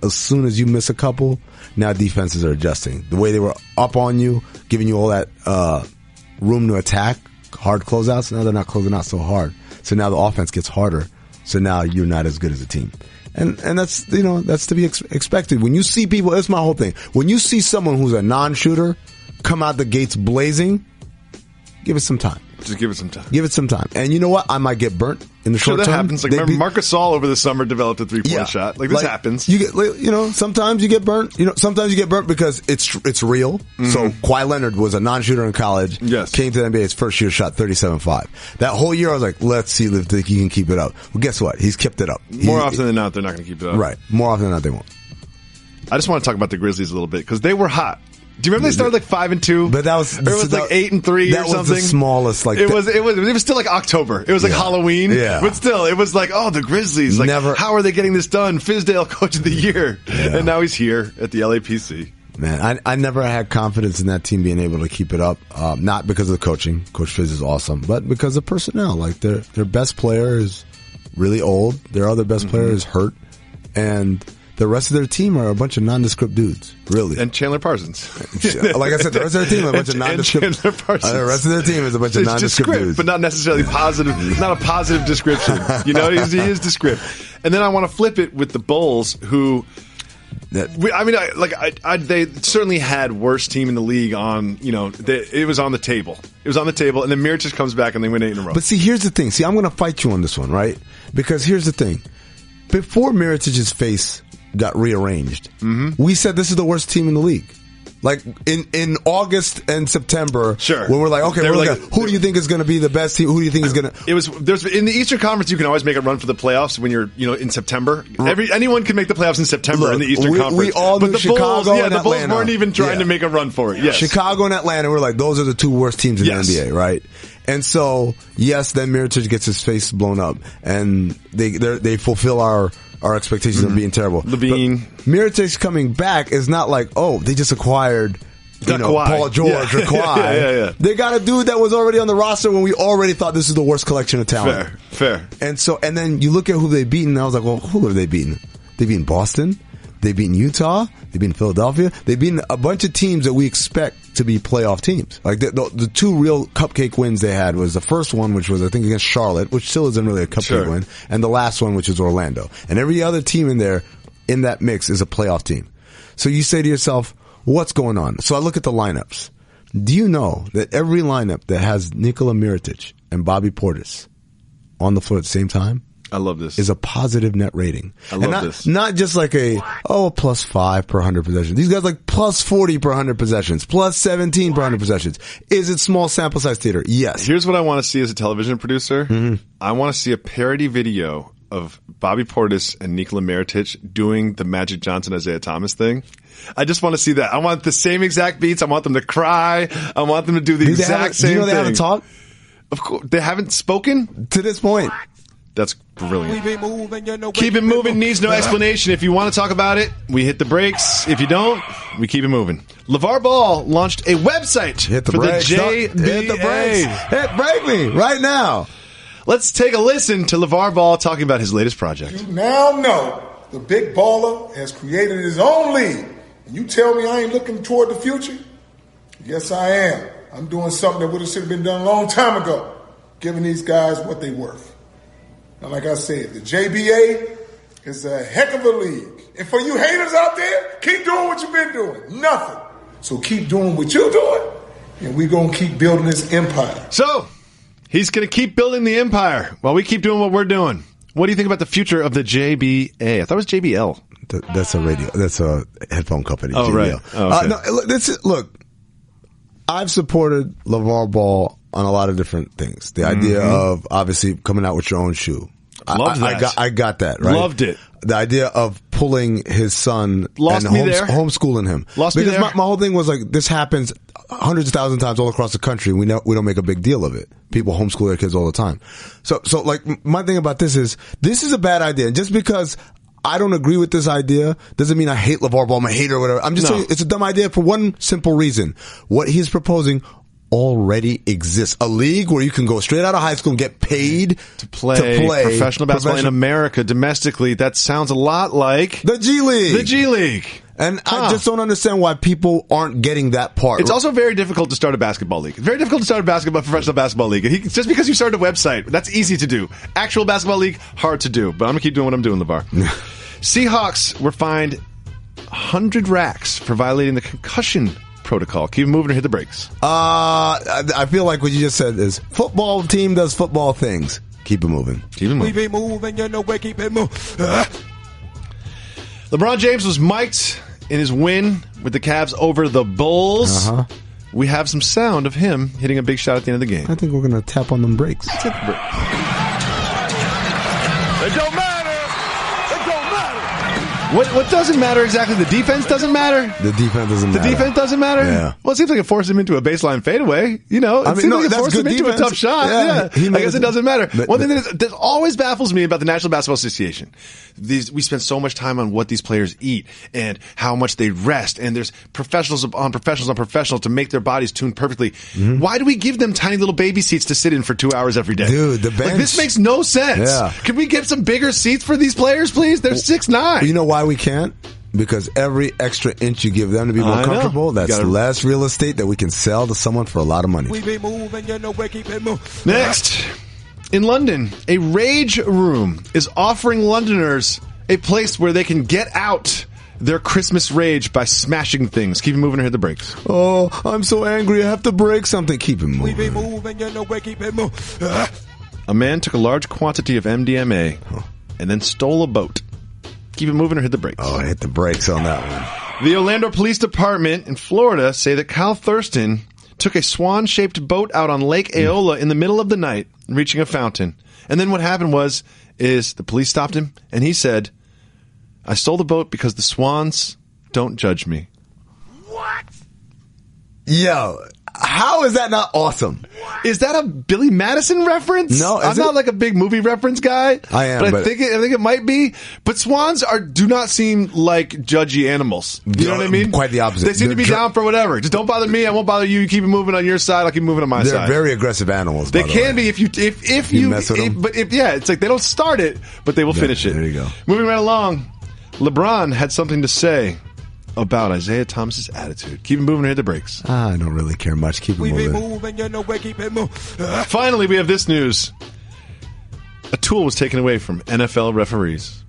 as soon as you miss a couple, now defenses are adjusting. The way they were up on you, giving you all that room to attack, hard closeouts, now they're not closing out so hard. So now the offense gets harder. So now you're not as good as a team. And that's, that's to be expected. When you see people, that's my whole thing. When you see someone who's a non-shooter come out the gates blazing, give it some time. Just give it some time. Give it some time. And you know what? I might get burnt in the short that term. Happens. Like, remember Marc Gasol over the summer developed a 3-point shot. Like, this happens. You get, sometimes you get burnt. Sometimes you get burnt because it's real. So Kawhi Leonard was a non-shooter in college. Yes. Came to the NBA his first year, shot 37.5. That whole year I was like, let's see if he can keep it up. Well, guess what? He's kept it up. More often than not, they're not going to keep it up. Right. More often than not, they won't. I just want to talk about the Grizzlies a little bit because they were hot. Do you remember they started like 5-2? But that was, or it was like 8-3 or something. That was the smallest. Like it was still like October. It was like Halloween. Yeah. But still, it was like, oh, the Grizzlies. Like, how are they getting this done? Fizdale, coach of the year, and now he's here at the LAPC. Man, I never had confidence in that team being able to keep it up. Not because of the coaching. Coach Fizz is awesome, but because of personnel. Like their best player is really old. Their other best player is hurt, and the rest of their team are a bunch of nondescript dudes. Really, and Chandler Parsons. Like I said, the rest of their team is a bunch of nondescript. Chandler Parsons. The rest of their team is a bunch of nondescript dudes, but not necessarily positive. Not a positive description. You know, he is descriptive. And then I want to flip it with the Bulls, who. They certainly had worst team in the league on, it was on the table. It was on the table, and then Mirotic comes back and they win 8 in a row. But see, here's the thing. See, I'm going to fight you on this one, right? Because here's the thing. Before Mirotic's face got rearranged, we said this is the worst team in the league. Like in August and September, sure. When we're like, okay, who do you think is going to be the best team? Who do you think is going to? There's in the Eastern Conference, you can always make a run for the playoffs when you're in September. Anyone can make the playoffs in September in the Eastern Conference. We all knew Chicago and Atlanta. The Bulls weren't even trying to make a run for it. Yes. Chicago and Atlanta were like, those are the 2 worst teams in the NBA, right? And so, yes, then Mirotic gets his face blown up, and they fulfill our expectations of being terrible. Levine. Mirotic coming back is not like, oh, they just acquired Paul George or Kawhi. They got a dude that was already on the roster when we already thought this is the worst collection of talent. Fair. And then you look at who they beaten, and I was like, well, who have they beaten? They beaten Boston. They beaten Utah. They beaten Philadelphia. They beaten a bunch of teams that we expect to be playoff teams. Like the 2 real cupcake wins they had was the first one, which was I think against Charlotte, which still isn't really a cupcake win, and the last one, which is Orlando. And every other team in there in that mix is a playoff team. So you say to yourself, what's going on? So I look at the lineups. Do you know that every lineup that has Nikola Mirotic and Bobby Portis on the floor at the same time? I love this. Is a positive net rating. I love this. Not just like a +5 per 100 possessions. These guys like +40 per 100 possessions, +17 per 100 possessions. Is it small sample size theater? Yes. Here's what I want to see as a television producer. I want to see a parody video of Bobby Portis and Nikola Mirotic doing the Magic Johnson Isaiah Thomas thing. I just want to see that. I want the same exact beats. I want them to cry. I want them to do the exact same thing. They haven't talked? Of course. They haven't spoken? To this point. That's brilliant. Keep it moving needs no explanation. If you want to talk about it, we hit the brakes. If you don't, we keep it moving. LeVar Ball launched a website for the JBA. Hit the brakes. Break me right now. Let's take a listen to LeVar Ball talking about his latest project. You now know the big baller has created his own league. And you tell me I ain't looking toward the future? Yes, I am. I'm doing something that should have been done a long time ago, giving these guys what they worth. Now, like I said, the JBA is a heck of a league. And for you haters out there, keep doing what you've been doing. Nothing. So keep doing what you're doing, and we're going to keep building this empire. So, he's going to keep building the empire while we keep doing what we're doing. What do you think about the future of the JBA? I thought it was JBL. That's a radio. That's a headphone company. Oh, JBL. right. Oh, okay. Look, I've supported LeVar Ball on a lot of different things. The idea of obviously coming out with your own shoe. Love that. I got that, right? Loved it. The idea of pulling his son and homeschooling him. Because my whole thing was like, this happens hundreds of thousands of times all across the country. We don't make a big deal of it. People homeschool their kids all the time. So like my thing about this is a bad idea. Just because I don't agree with this idea doesn't mean I hate LeVar Ball, I'm a hater or whatever. I'm just saying it's a dumb idea for one simple reason. What he's proposing already exists. A league where you can go straight out of high school and get paid to play professional basketball in America domestically. That sounds a lot like the G League. The G League. And I just don't understand why people aren't getting that part. It's also very difficult to start a basketball league. Very difficult to start a professional basketball league. Just because you started a website, that's easy to do. Actual basketball league, hard to do. But I'm going to keep doing what I'm doing, LeVar. Seahawks were fined 100 racks for violating the concussion protocol. Keep moving or hit the brakes. I feel like what you just said is football team does football things. Keep it moving. Keep it moving. We be moving, you know where, keep it moving. LeBron James was mic'd in his win with the Cavs over the Bulls. We have some sound of him hitting a big shot at the end of the game. I think we're going to tap on them brakes. It don't matter. It don't matter. What doesn't matter exactly? The defense doesn't matter? The defense doesn't matter. The defense doesn't matter? Yeah. Well, it seems like it forced him into a baseline fadeaway. You know, it seems like it forced him into a tough shot. Yeah. I guess it doesn't matter. One thing that always baffles me about the National Basketball Association, we spend so much time on what these players eat and how much they rest, and there's professionals on professionals to make their bodies tuned perfectly. Mm-hmm. Why do we give them tiny little baby seats to sit in for 2 hours every day? Dude, the bench. Like, this makes no sense. Yeah. Can we get some bigger seats for these players, please? They're 6'9". You know why we can't? Because every extra inch you give them to be more comfortable, that's less real estate that we can sell to someone for a lot of money. Next, in London, a rage room is offering Londoners a place where they can get out their Christmas rage by smashing things. Keep it moving or hit the brakes. Oh, I'm so angry I have to break something. Keep it moving. A man took a large quantity of MDMA and then stole a boat. Keep it moving or hit the brakes. Oh, I hit the brakes on that one. The Orlando Police Department in Florida say that Kyle Thurston took a swan-shaped boat out on Lake Eola in the middle of the night, reaching a fountain. And then what happened is the police stopped him, and he said, I stole the boat because the swans don't judge me. What? Yo, how is that not awesome? Is that a Billy Madison reference? No, I'm not like a big movie reference guy. I am, but I think it might be. But swans do not seem like judgy animals. You know what I mean? Quite the opposite. They seem to be down for whatever. Just don't bother me. I won't bother you. You keep it moving on your side. I'll keep moving on my side. They're very aggressive animals. They can be if you mess with them. But it's like they don't start it, but they will finish it. There you go. Moving right along, LeBron had something to say about Isaiah Thomas's attitude. Keep it moving or hit the brakes. I don't really care much. Keep it moving. Finally, we have this news. A tool was taken away from NFL referees.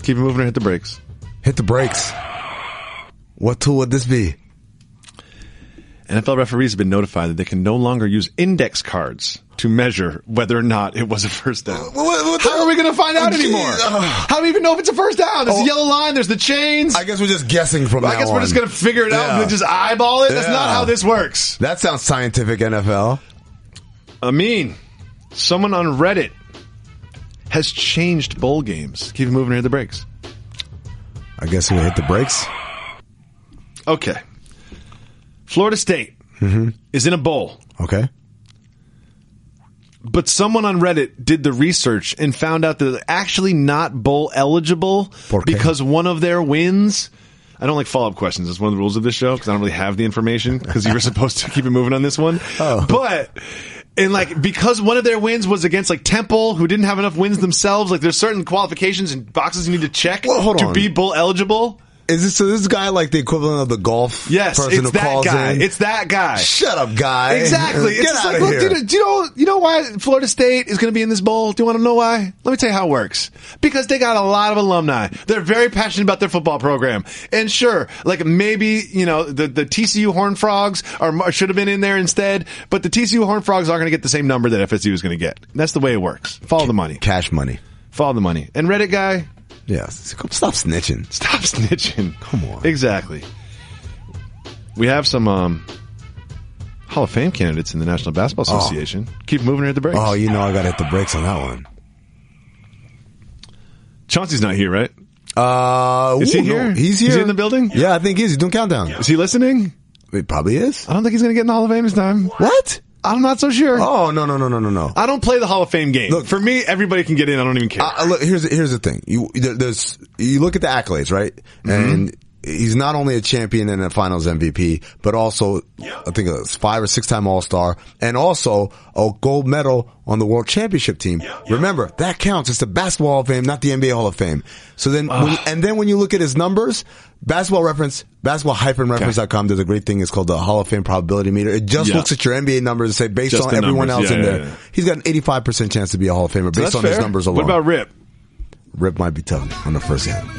Keep it moving or hit the brakes. Hit the brakes. What tool would this be? NFL referees have been notified that they can no longer use index cards to measure whether or not it was a first down. How are we going to find out anymore? How do we even know if it's a first down? There's a yellow line. There's the chains. I guess we're just guessing from now on. I guess we're just going to figure it out and just eyeball it. That's not how this works. That sounds scientific, NFL. Someone on Reddit has changed bowl games. Keep it moving or hit the brakes. I guess we'll hit the brakes. Okay. Florida State is in a bowl. Okay. But someone on Reddit did the research and found out that they're actually not bowl eligible because one of their wins. I don't like follow-up questions. That's one of the rules of this show because I don't really have the information because you were supposed to keep it moving on this one. Oh. But because one of their wins was against Temple, who didn't have enough wins themselves, there's certain qualifications and boxes you need to check to be bowl eligible. Is this guy like the equivalent of the golf person who calls in? It's that guy. Shut up, guy. Exactly. Get out of here. Do you know why Florida State is going to be in this bowl? Do you want to know why? Let me tell you how it works. Because they got a lot of alumni. They're very passionate about their football program. And sure, maybe, the TCU Horned Frogs should have been in there instead, but the TCU Horned Frogs aren't going to get the same number that FSU is going to get. That's the way it works. Follow the money. Cash money. Follow the money. And Reddit guy, yeah, stop snitching. Stop snitching. Come on. Exactly. We have some Hall of Fame candidates in the National Basketball Association. Keep moving at the brakes. Oh, I got to hit the brakes on that one. Chauncey's not here, right? Is he here? No, he's here. Is he in the building? Yeah, I think he is. He's doing countdown. Is he listening? He probably is. I don't think he's going to get in the Hall of Fame this time. What? I'm not so sure. Oh, no. I don't play the Hall of Fame game. Look, for me, everybody can get in. I don't even care. Look, here's the thing. You look at the accolades, right? Mm-hmm. And he's not only a champion and a finals MVP, but also, I think it's 5 or 6 time All-Star and also a gold medal on the World Championship team. Remember, that counts. It's the Basketball Hall of Fame, not the NBA Hall of Fame. So then, when you look at his numbers, basketball-reference.com does a great thing. It's called the Hall of Fame probability meter. It just looks at your NBA numbers and say, based on everyone else in there, he's got an 85% chance to be a Hall of Famer based on his numbers alone. What about Rip? Rip might be tough on the first game.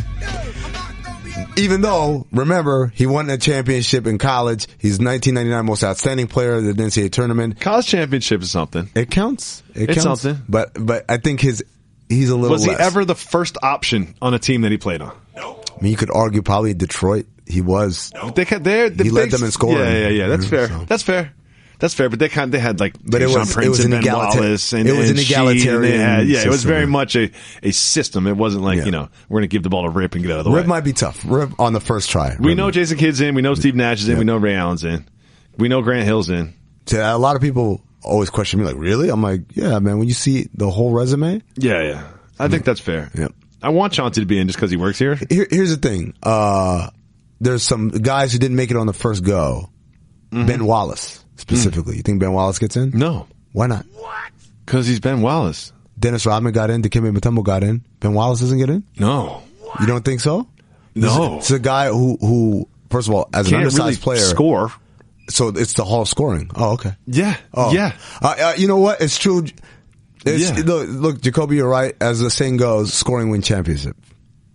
Even though, remember, he won a championship in college. He's 1999 most outstanding player of the NCAA tournament. College championship is something. It counts. It's something. But I think he's a little less. Was he ever the first option on a team that he played on? No. I mean, you could argue probably Detroit. He was. No. He led them in scoring. Yeah. That's fair. So. That's fair. That's fair, but they had like But Sean Prince and Ben Wallace, and it was an egalitarian. It was very system. much a system. It wasn't like we're going to give the ball to Rip and get out of the way. Rip might be tough. Rip on the first try. We know Jason Kidd's in. We know Steve Nash is in. We know Ray Allen's in. We know Grant Hill's in. So a lot of people always question me like, really? I'm like, yeah, man. When you see the whole resume, yeah. I think that's fair. Yeah. I want Chauncey to be in just because he works here. Here's the thing. There's some guys who didn't make it on the first go. Ben Wallace, specifically. You think Ben Wallace gets in? No. Why not? Because he's Ben Wallace. Dennis Rodman got in. Dikembe Mutombo got in. Ben Wallace doesn't get in? No. You don't think so? No. It's a guy who first of all, as an undersized player, score. So it's the Hall of scoring. Oh, okay. Yeah. Oh. Yeah. You know what? It's true. Look, Jacoby, you're right. As the saying goes, scoring wins championship.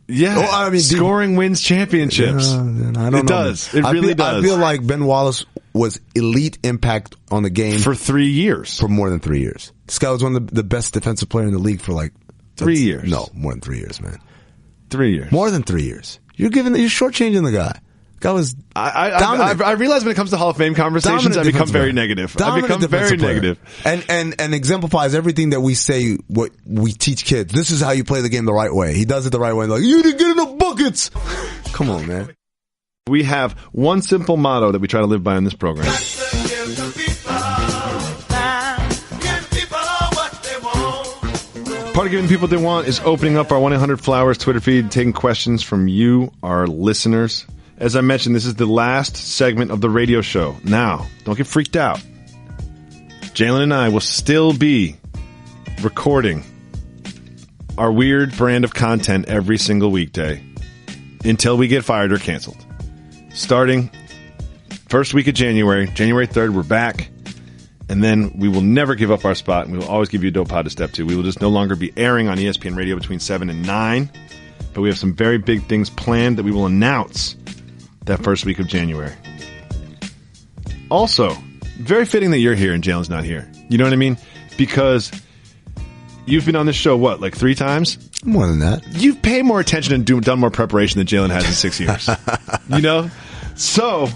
Yeah. Oh, I mean, scoring wins championships. I don't know. It does. It really does. I feel like Ben Wallace was elite impact on the game for 3 years. For more than 3 years. This guy was one of the best defensive player in the league for like 3 years. No, more than 3 years, man. 3 years. More than 3 years. You're shortchanging the guy. Guy was dominant. I realize when it comes to Hall of Fame conversations, I become very negative. I become very negative. And exemplifies everything that we say, what we teach kids. This is how you play the game the right way. He does it the right way. Like, you didn't get enough buckets. Come on, man. We have one simple motto that we try to live by on this program. Part of giving people what they want is opening up our 1-800-Flowers Twitter feed, taking questions from you, our listeners. As I mentioned, this is the last segment of the radio show. Now, don't get freaked out. Jalen and I will still be recording our weird brand of content every single weekday until we get fired or canceled. Starting first week of January 3rd, we're back. And then we will never give up our spot, and we will always give you a dope pod to step to. We will just no longer be airing on ESPN Radio between 7 and 9. But we have some very big things planned that we will announce that first week of January. Also, very fitting that you're here and Jalen's not here. You know what I mean? Because you've been on this show, what, like 3 times? More than that. You've paid more attention and done more preparation than Jalen has in 6 years. You know? So,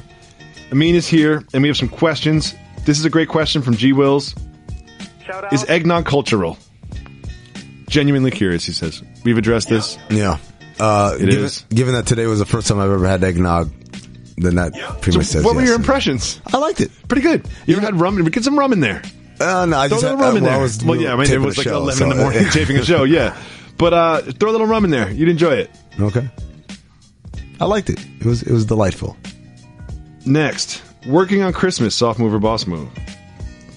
Amin is here, and we have some questions. This is a great question from G. Wills. Shout out. Is eggnog cultural? Genuinely curious, he says. We've addressed this. Yeah. Given that today was the first time I've ever had eggnog, then that pretty much says what were yes. your impressions? I liked it. Pretty good. You ever had rum? We get some rum in there. No, I just throw a had little rum in there. it was like 11 in the morning taping a show, yeah. But throw a little rum in there. You'd enjoy it. Okay. I liked it. It was delightful. Next, working on Christmas, soft move or boss move?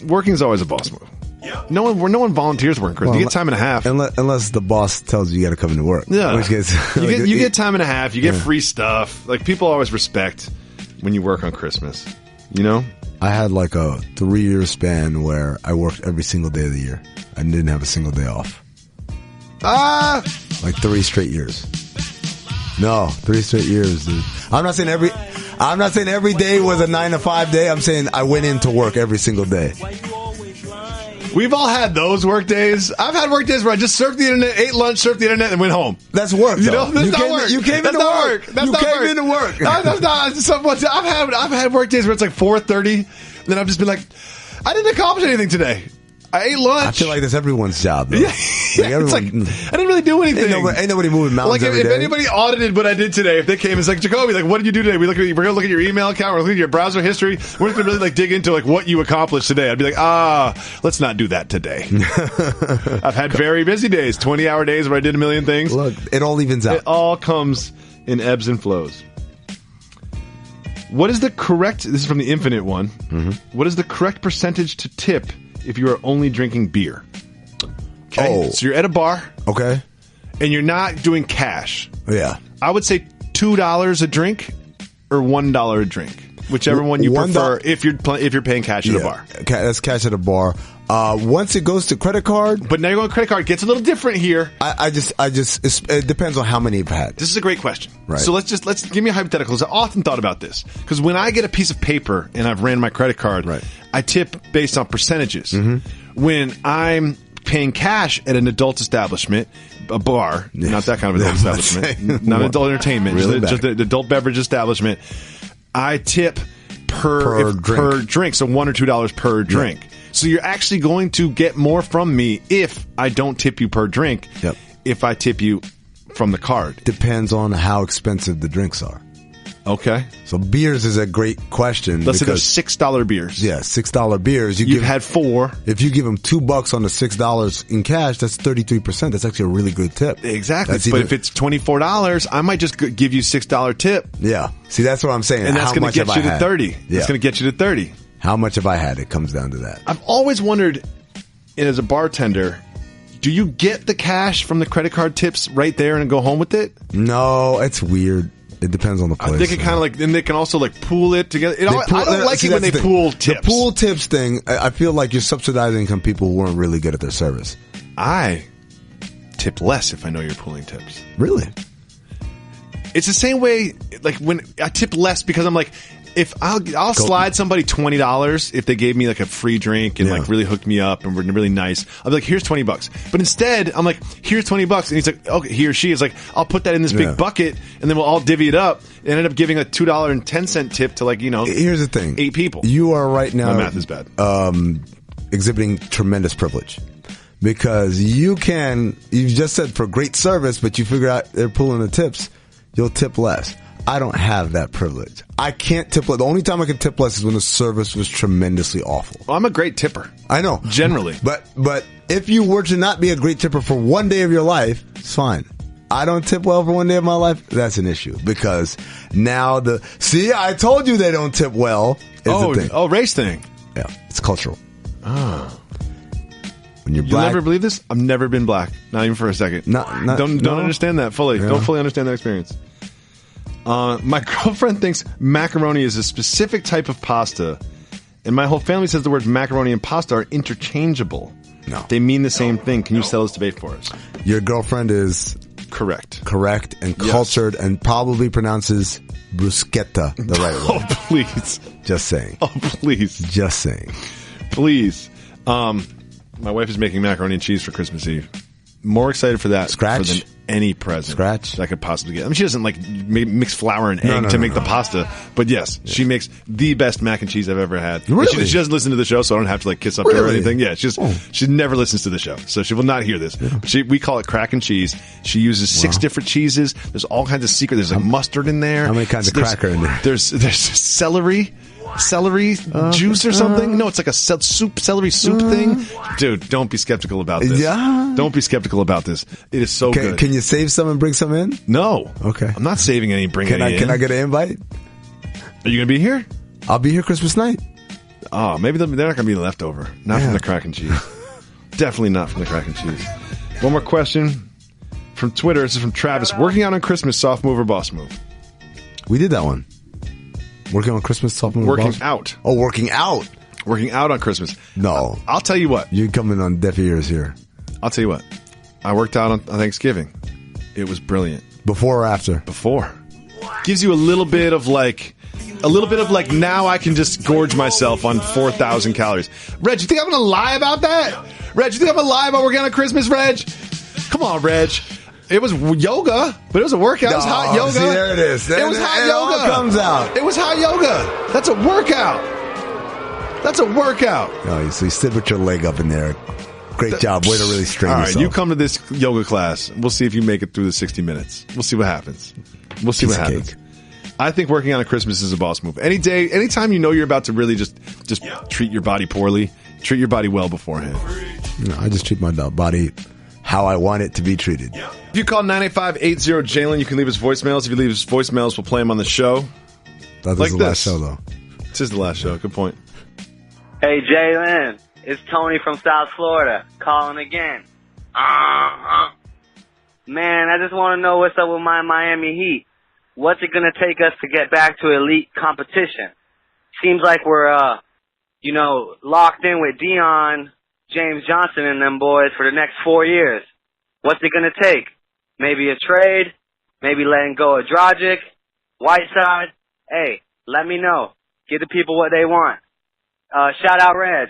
Working is always a boss move. Yep. No one volunteers working Christmas. You get time and a half. Unless the boss tells you got to come into work. Yeah. In which case, you get time and a half. You get free stuff. Like, people always respect when you work on Christmas. You know? I had like a 3-year span where I worked every single day of the year. I didn't have a single day off. Like 3 straight years. No, 3 straight years, dude. I'm not saying every day was a 9 to 5 day. I'm saying I went into work every single day. We've all had those work days. I've had work days where I just surfed the internet, ate lunch, surfed the internet, and went home. That's work, though. You know, that's not work. You came into work. That's not work. Into work. No, that's not. I've had work days where it's like 4:30, then I've just been like, I didn't accomplish anything today. I ate lunch. I feel like that's everyone's job, though. Yeah, it's like, I didn't really do anything. Ain't nobody moving mountains like, every if day. anybody audited what I did today, if they came, it's like, Jacoby, like, what did you do today? We're going to look at your email account, we're looking at your browser history, we're going to really, like, dig into, like, what you accomplished today. I'd be like, let's not do that today. I've had very busy days, 20-hour days where I did a million things. Look, it all evens out. It all comes in ebbs and flows. What is the correct, this is from the Infinite one, what is the correct percentage to tip if you are only drinking beer? Okay. So you're at a bar. Okay. And you're not doing cash. Yeah. I would say $2 a drink or $1 a drink. Whichever one you prefer if you're paying cash at a bar. That's cash at a bar. Once it goes to credit card. But now you're going credit card. It gets a little different here. It depends on how many you've had. This is a great question. Right. So let's give me a hypothetical. I often thought about this. Because when I get a piece of paper and I've ran my credit card, I tip based on percentages. When I'm paying cash at an adult establishment, a bar, not that kind of adult establishment, not adult entertainment, just an adult beverage establishment, I tip per drink. So $1 or $2 per drink. Yep. So you're actually going to get more from me if I don't tip you per drink. Yep. If I tip you from the card. Depends on how expensive the drinks are. Okay. So beers is a great question. Let's say they're $6 beers. Yeah, $6 beers. You've had 4. If you give them $2 on the $6 in cash, that's 33%. That's actually a really good tip. Exactly. But if it's $24, I might just give you $6 tip. Yeah. See, that's what I'm saying. And that's going to get you to 30. Yeah. That's going to get you to 30. How much have I had? It comes down to that. I've always wondered, as a bartender, do you get the cash from the credit card tips right there and go home with it? No, it's weird. It depends on the place. I think it kind of like, and they can also like pool it together. I don't like it when they pool tips. The pool tips thing, I feel like you're subsidizing some people who weren't really good at their service. I tip less if I know you're pooling tips. Really? It's the same way, like when I tip less because I'm like, if I'll slide somebody $20 if they gave me like a free drink and like really hooked me up and were really nice. I'll be like, here's $20. But instead, I'm like, here's $20, and he's like, okay, he or she is like, I'll put that in this big bucket, and then we'll all divvy it up. And ended up giving a $2.10 tip to Here's the thing, 8 people. You are right now. My math is bad. Exhibiting tremendous privilege. Because you just said for great service, but you figure out they're pulling the tips, you'll tip less. I don't have that privilege. I can't tip less. The only time I can tip less is when the service was tremendously awful. Well, I'm a great tipper. I know. Generally. But if you were to not be a great tipper for one day of your life, it's fine. I don't tip well for one day of my life, that's an issue. Because now I told you they don't tip well is the thing. Oh, race thing. Yeah, it's cultural. Oh. When you're You'll black. never believe this? I've never been black. Not even for a second. Don't understand that fully. Yeah. Don't fully understand that experience. My girlfriend thinks macaroni is a specific type of pasta, and my whole family says the words macaroni and pasta are interchangeable. No. They mean the same thing. Can you settle this debate for us? Your girlfriend is correct and cultured and probably pronounces bruschetta the right way. Oh, please. Just saying. Oh, please. Just saying. Please. My wife is making macaroni and cheese for Christmas Eve. More excited for that than any present that I could possibly get. I mean, she doesn't like mix flour and egg to make the pasta, but yes, she makes the best mac and cheese I've ever had. Really? She doesn't listen to the show, so I don't have to like kiss up to her or anything. Yeah, she never listens to the show, so she will not hear this. Yeah. We call it crack and cheese. She uses 6 different cheeses. There's all kinds of secret. There's like mustard in there. How many kinds of cracker in there? There's celery juice or something. No, it's like a celery soup thing. Dude, don't be skeptical about this. Yeah. Don't be skeptical about this. It is so good. Can you save some and bring some in? No. Okay. I'm not saving any, bringing any in. Can I get an invite? Are you going to be here? I'll be here Christmas night. Oh, maybe they're not going to be leftover. Not from the crack and cheese. Definitely not from the crack and cheese. One more question from Twitter. This is from Travis. Working out on Christmas, soft move or boss move? We did that one. Working on Christmas, soft move or boss? Working out. Oh, working out. Working out on Christmas. No. I'll tell you what. You're coming on deaf ears here. I'll tell you what. I worked out on Thanksgiving. It was brilliant. Before or after? Before. Gives you a little bit of now I can just gorge myself on 4,000 calories. Reg, you think I'm going to lie about that? Reg, you think I'm going to lie about working on Christmas, Reg? Come on, Reg. It was yoga, but it was a workout. It was hot yoga. See, there it is. It was hot yoga. It all comes out. It was hot yoga. That's a workout. That's a workout. No, so you sit with your leg up in there. Great job. Way to really strain yourself. All right, you come to this yoga class. We'll see if you make it through the 60 minutes. We'll see what happens. We'll see what happens. I think working on a Christmas is a boss move. Anytime you know you're about to really just treat your body poorly, treat your body well beforehand. No, I just treat my body how I want it to be treated. If you call 985-80-JALEN, you can leave us voicemails. If you leave us voicemails, we'll play them on the show. That was the last show, though. This is the last show. Good point. Hey, Jalen. It's Tony from South Florida calling again. Man, I just want to know what's up with my Miami Heat. What's it going to take us to get back to elite competition? Seems like we're, locked in with Dion, James Johnson and them boys for the next 4 years. What's it going to take? Maybe a trade? Maybe letting go of Dragic? Whiteside? Hey, let me know. Give the people what they want. Shout out Reg.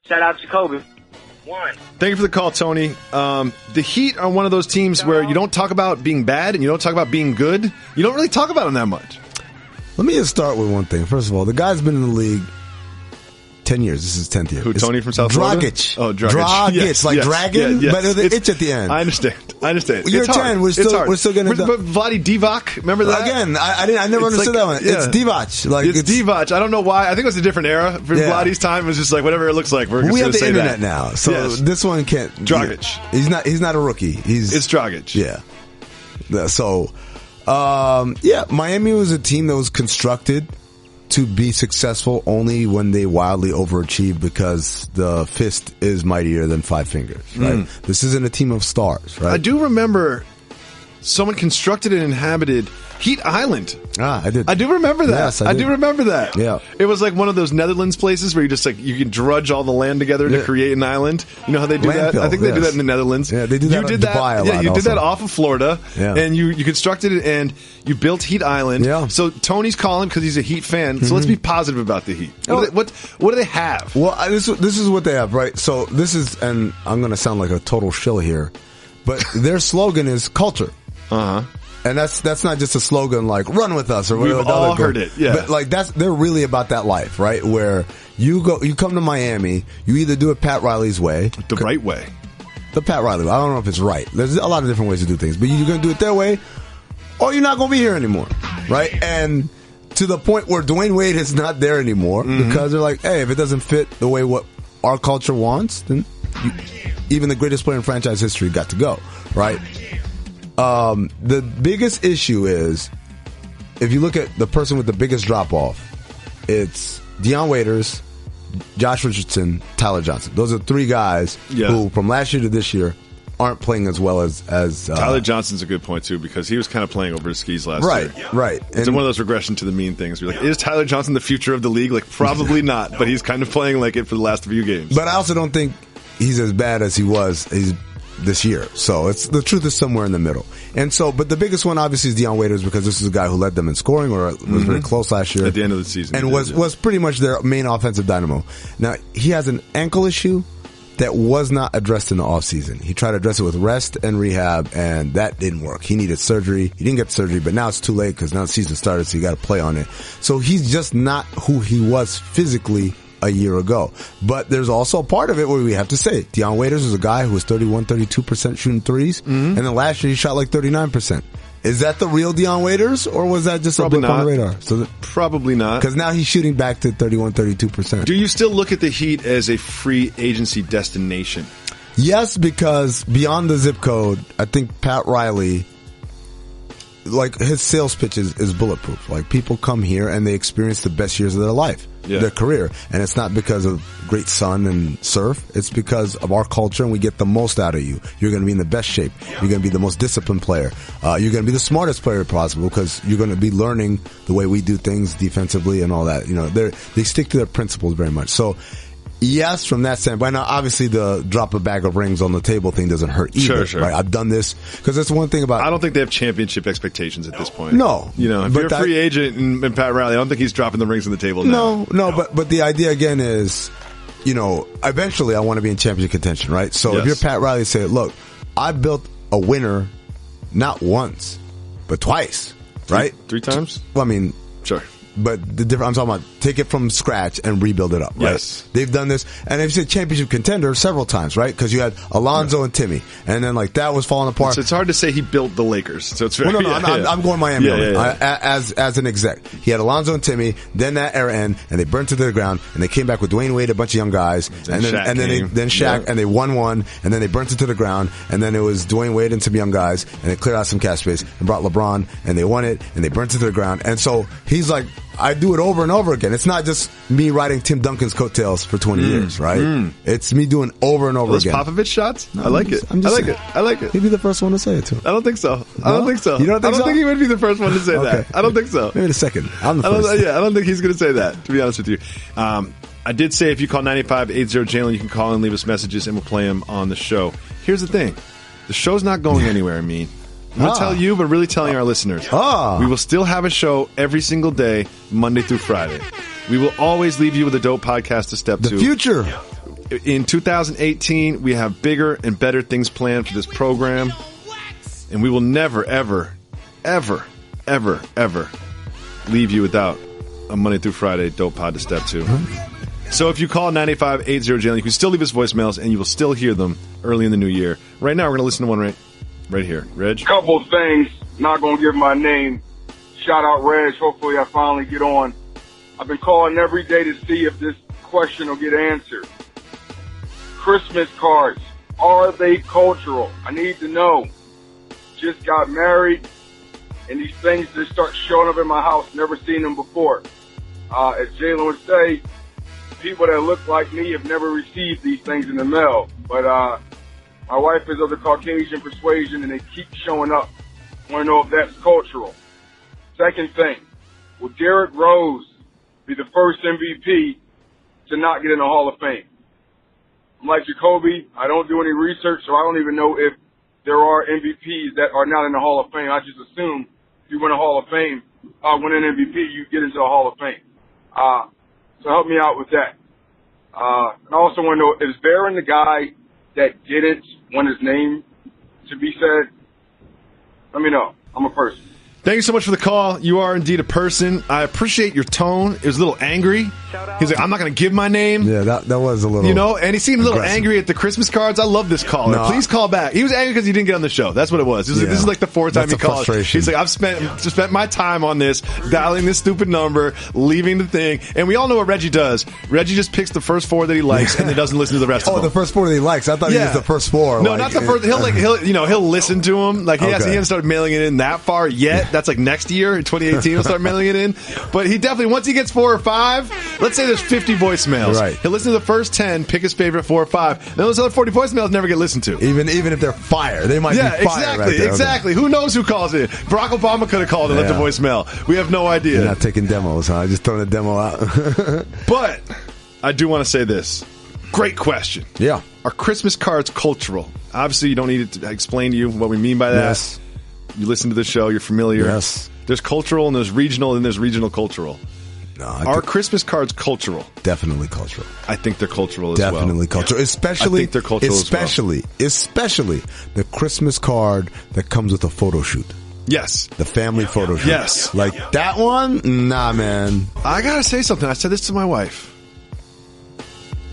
Shout out Jacoby. Thank you for the call, Tony. The Heat are one of those teams where you don't talk about being bad and you don't talk about being good. You don't really talk about them that much. Let me just start with one thing. First of all, the guy's been in the league 10 years. This is his 10th year. Who, Tony from South Florida? Dragic. Oh, Dragic. Dragic, Yes, like yes, dragon, yes. but with an itch at the end. I understand. You're It's hard. 10. We're still going to. But Vladi Divac, remember that? Again, I never understood that one. Yeah. It's Divac. Like it's Divac. I don't know why. I think it was a different era. For Vladi's time, it was just like whatever it looks like. We're we going have to the say internet that. now, so Yes. this one can't. Dragic. He's not a rookie. It's Dragic. Yeah. So, Miami was a team that was constructed to be successful only when they wildly overachieve because the fist is mightier than five fingers, right? This isn't a team of stars, right? I do remember someone constructed and inhabited Heat Island. I did. I do remember that. Yes, I do remember that. Yeah. It was like one of those Netherlands places where you just you can drudge all the land together to create an island. You know how they do that? I think they do that in the Netherlands. Yeah, they do that in Dubai a lot. Yeah, you did also. that off of Florida. Yeah. And you constructed it and you built Heat Island. Yeah. So Tony's calling because he's a Heat fan. So let's be positive about the Heat. What do they have? Well, this is what they have, right? So this is, and I'm going to sound like a total shill here, but their slogan is culture. Uh-huh. And that's not just a slogan like "run with us" or whatever. We've all heard it, yeah. But like they're really about that life, right? Where you come to Miami, you either do it Pat Riley's way, the right way. The Pat Riley way. I don't know if it's right. There's a lot of different ways to do things, but you're going to do it their way, or you're not going to be here anymore, right? And to the point where Dwayne Wade is not there anymore because they're like, hey, if it doesn't fit the way what our culture wants, then even the greatest player in franchise history got to go, right? The biggest issue is, if you look at the person with the biggest drop off, it's Dion Waiters, Josh Richardson, Tyler Johnson. Those are three guys who, from last year to this year, aren't playing as well as Tyler Johnson's a good point too, because he was kind of playing over his skis last year. Right. It's one of those regression to the mean things. You're like, is Tyler Johnson the future of the league? Like, probably not, but he's kind of playing like it for the last few games. But I also don't think he's as bad as he was this year. So the truth is somewhere in the middle. And so, but the biggest one obviously is Dion Waiters, because this is a guy who led them in scoring, or was very close last year at the end of the season, and was pretty much their main offensive dynamo. Now he has an ankle issue that was not addressed in the offseason. He tried to address it with rest and rehab, and that didn't work. He needed surgery. He didn't get surgery, but now it's too late because now the season started, so you got to play on it. So he's just not who he was physically a year ago. But there's also a part of it where we have to say Dion Waiters was a guy who was 32% shooting threes, and then last year he shot like 39%. Is that the real Dion Waiters, or was that just probably a blip on the radar? So probably not, because now he's shooting back to 32%. Do you still look at the Heat as a free agency destination? Yes, because beyond the zip code, I think Pat Riley, like, his sales pitch is bulletproof. Like, people come here and they experience the best years of their life, their career. And it's not because of great sun and surf. It's because of our culture, and we get the most out of you. You're going to be in the best shape. You're going to be the most disciplined player. You're going to be the smartest player possible, because you're going to be learning the way we do things defensively and all that. You know, they stick to their principles very much. So, yes, from that standpoint. Now, obviously, the drop a bag of rings on the table thing doesn't hurt either. Sure. Right? I've done this because that's one thing about. I don't think they have championship expectations at this point. No, you know, if you're a free agent and Pat Riley, I don't think he's dropping the rings on the table now. No. But the idea again is, you know, eventually I want to be in championship contention, right? So if you're Pat Riley, say, look, I built a winner not once, but twice, right? Three times? Well, I mean, sure. But the different, I'm talking about take it from scratch and rebuild it up, right? Yes. They've done this, and they've said championship contender several times, right? Because you had Alonzo and Timmy, and then like that was falling apart. It's hard to say he built the Lakers. So it's very, I'm going Miami as an exec. He had Alonzo and Timmy, then that era ended, and they burned to the ground, and they came back with Dwayne Wade, a bunch of young guys, and then Shaq, and they won one, and then they burnt it to the ground, and then it was Dwayne Wade and some young guys, and they cleared out some cap space and brought LeBron, and they won it, and they burnt it to the ground, and so he's like, I do it over and over again. It's not just me riding Tim Duncan's coattails for 20 years, right? It's me doing over and over again. Those Popovich shots? No, I like it. I like it. He'd be the first one to say it, too. I don't think so. No? I don't think so. You don't think so? I don't think he would be the first one to say that. I don't think so. Maybe the second. I'm the first. I don't think he's going to say that, to be honest with you. I did say if you call 9580-JALEN, you can call and leave us messages, and we'll play them on the show. Here's the thing. The show's not going anywhere, I mean. I'm going to tell you, but really telling our listeners. We will still have a show every single day, Monday through Friday. We will always leave you with a dope podcast to step to. The future. In 2018, we have bigger and better things planned for this program. And we will never, ever, ever, ever, ever leave you without a Monday through Friday dope pod to step to. So if you call 985-80-JALEN, you can still leave us voicemails, and you will still hear them early in the new year. Right now, we're going to listen to one right here. Reg? Couple things. Not going to give my name. Shout out Reg. Hopefully I finally get on. I've been calling every day to see if this question will get answered. Christmas cards. Are they cultural? I need to know. Just got married, and these things just start showing up in my house. Never seen them before. As Jalen would say, people that look like me have never received these things in the mail. But my wife is of the Caucasian persuasion, and they keep showing up. I want to know if that's cultural. Second thing, will Derrick Rose be the first MVP to not get in the Hall of Fame? I'm like Jacoby. I don't do any research, so I don't even know if there are MVPs that are not in the Hall of Fame. I just assume if you win a Hall of Fame, win an MVP, you get into the Hall of Fame. So help me out with that. And I also want to know, is Barron the guy that didn't want his name to be said? Let me know. I'm a person. Thank you so much for the call. You are indeed a person. I appreciate your tone. It was a little angry. He's like, I'm not going to give my name. Yeah, that was a little... and he seemed a little angry at the Christmas cards. I love this caller. No, please call back. He was angry because he didn't get on the show. That's what it was. This is like the fourth time he called. He's like, I've spent my time on this, dialing this stupid number, leaving the thing. And we all know what Reggie does. Reggie just picks the first four that he likes and then doesn't listen to the rest of them. Oh, the first four that he likes. I thought he was the first four. No, not the first. He'll listen to them. Like, he hasn't started mailing it in that far yet. That's like next year. In 2018, he'll start mailing it in. But he definitely, once he gets 4 or 5, let's say there's 50 voicemails. Right. He'll listen to the first 10, pick his favorite 4 or 5. Then those other 40 voicemails never get listened to. Even if they're fire. They might be fire. Exactly. Who knows who calls in? Barack Obama could have called and left a voicemail. We have no idea. You're not taking demos, huh? Just throwing a demo out. But I do want to say this. Great question. Yeah. Are Christmas cards cultural? Obviously, you don't need to explain to you what we mean by that. Yes. You listen to the show, you're familiar. Yes. There's cultural and there's regional and there's regional cultural. No, Are Christmas cards cultural? Definitely cultural. I think they're cultural as well. Definitely cultural. Especially, I think they're cultural especially the Christmas card that comes with a photo shoot. Yes. The family photo shoot. Yes. Like that one? Nah, man. I gotta say something. I said this to my wife.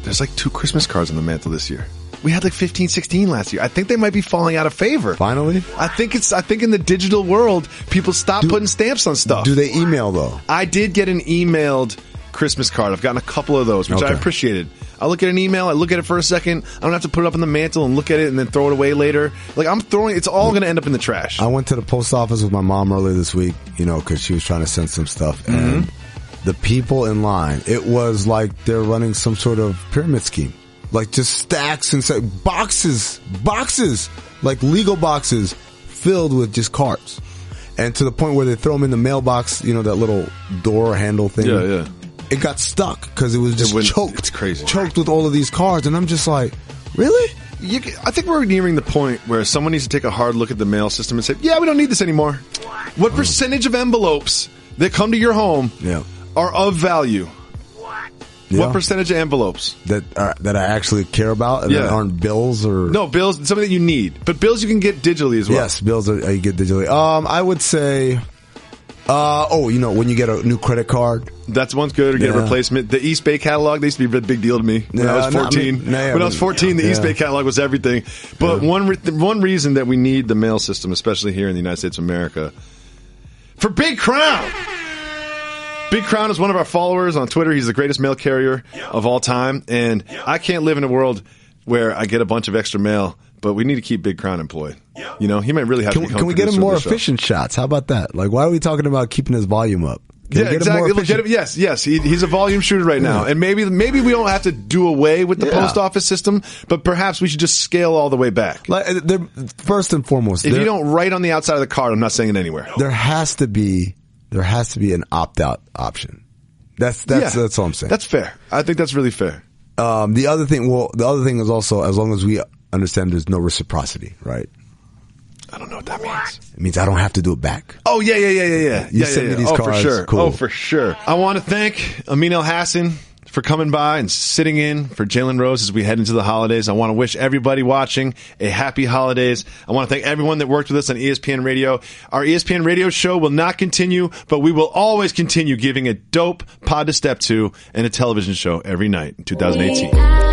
There's like 2 Christmas cards on the mantle this year. We had like 15, 16 last year. I think they might be falling out of favor. Finally? I think in the digital world, people stop putting stamps on stuff. Do they email, though? I did get an emailed Christmas card. I've gotten a couple of those, which I appreciated. I look at an email, I look at it for a second. I don't have to put it up on the mantle and look at it and then throw it away later. Like, it's all going to end up in the trash. I went to the post office with my mom earlier this week, because she was trying to send some stuff. And the people in line, it was like they're running some sort of pyramid scheme. Like, just stacks and boxes, like legal boxes filled with just cards. And to the point where they throw them in the mailbox, that little door handle thing. Yeah. It got stuck because it was just choked. It's crazy. Choked with all of these cards. And I'm just like, really? I think we're nearing the point where someone needs to take a hard look at the mail system and say, yeah, we don't need this anymore. What percentage of envelopes that come to your home are of value? Yeah. What percentage of envelopes that I actually care about and that aren't bills or bills? Something that you need, but bills you can get digitally as well. Yes, bills you get digitally. I would say, when you get a new credit card, that's one's good. Or get a replacement. The East Bay catalog, they used to be a big deal to me when I was 14. When I was 14, the East Bay catalog was everything. But one reason that we need the mail system, especially here in the United States of America, for Big Crown. Big Crown is one of our followers on Twitter. He's the greatest mail carrier of all time. And I can't live in a world where I get a bunch of extra mail, but we need to keep Big Crown employed. He might really have to become Can we get him more efficient shots? How about that? Like, why are we talking about keeping his volume up? Exactly. Yes. He's a volume shooter right now. And maybe we don't have to do away with the post office system, but perhaps we should just scale all the way back. Like, first and foremost, if you don't write on the outside of the card, I'm not saying it anywhere. There has to be an opt-out option. That's all I'm saying. That's fair. I think that's really fair. The other thing is also, as long as we understand there's no reciprocity, right? I don't know what that means. It means I don't have to do it back. Oh, yeah. You send me these cards. For sure. Cool. Oh, for sure. I want to thank Amin El Hassan for coming by and sitting in for Jalen Rose as we head into the holidays. I want to wish everybody watching a happy holidays. I want to thank everyone that worked with us on ESPN Radio. Our ESPN Radio show will not continue, but we will always continue giving a dope pod to step to and a television show every night in 2018.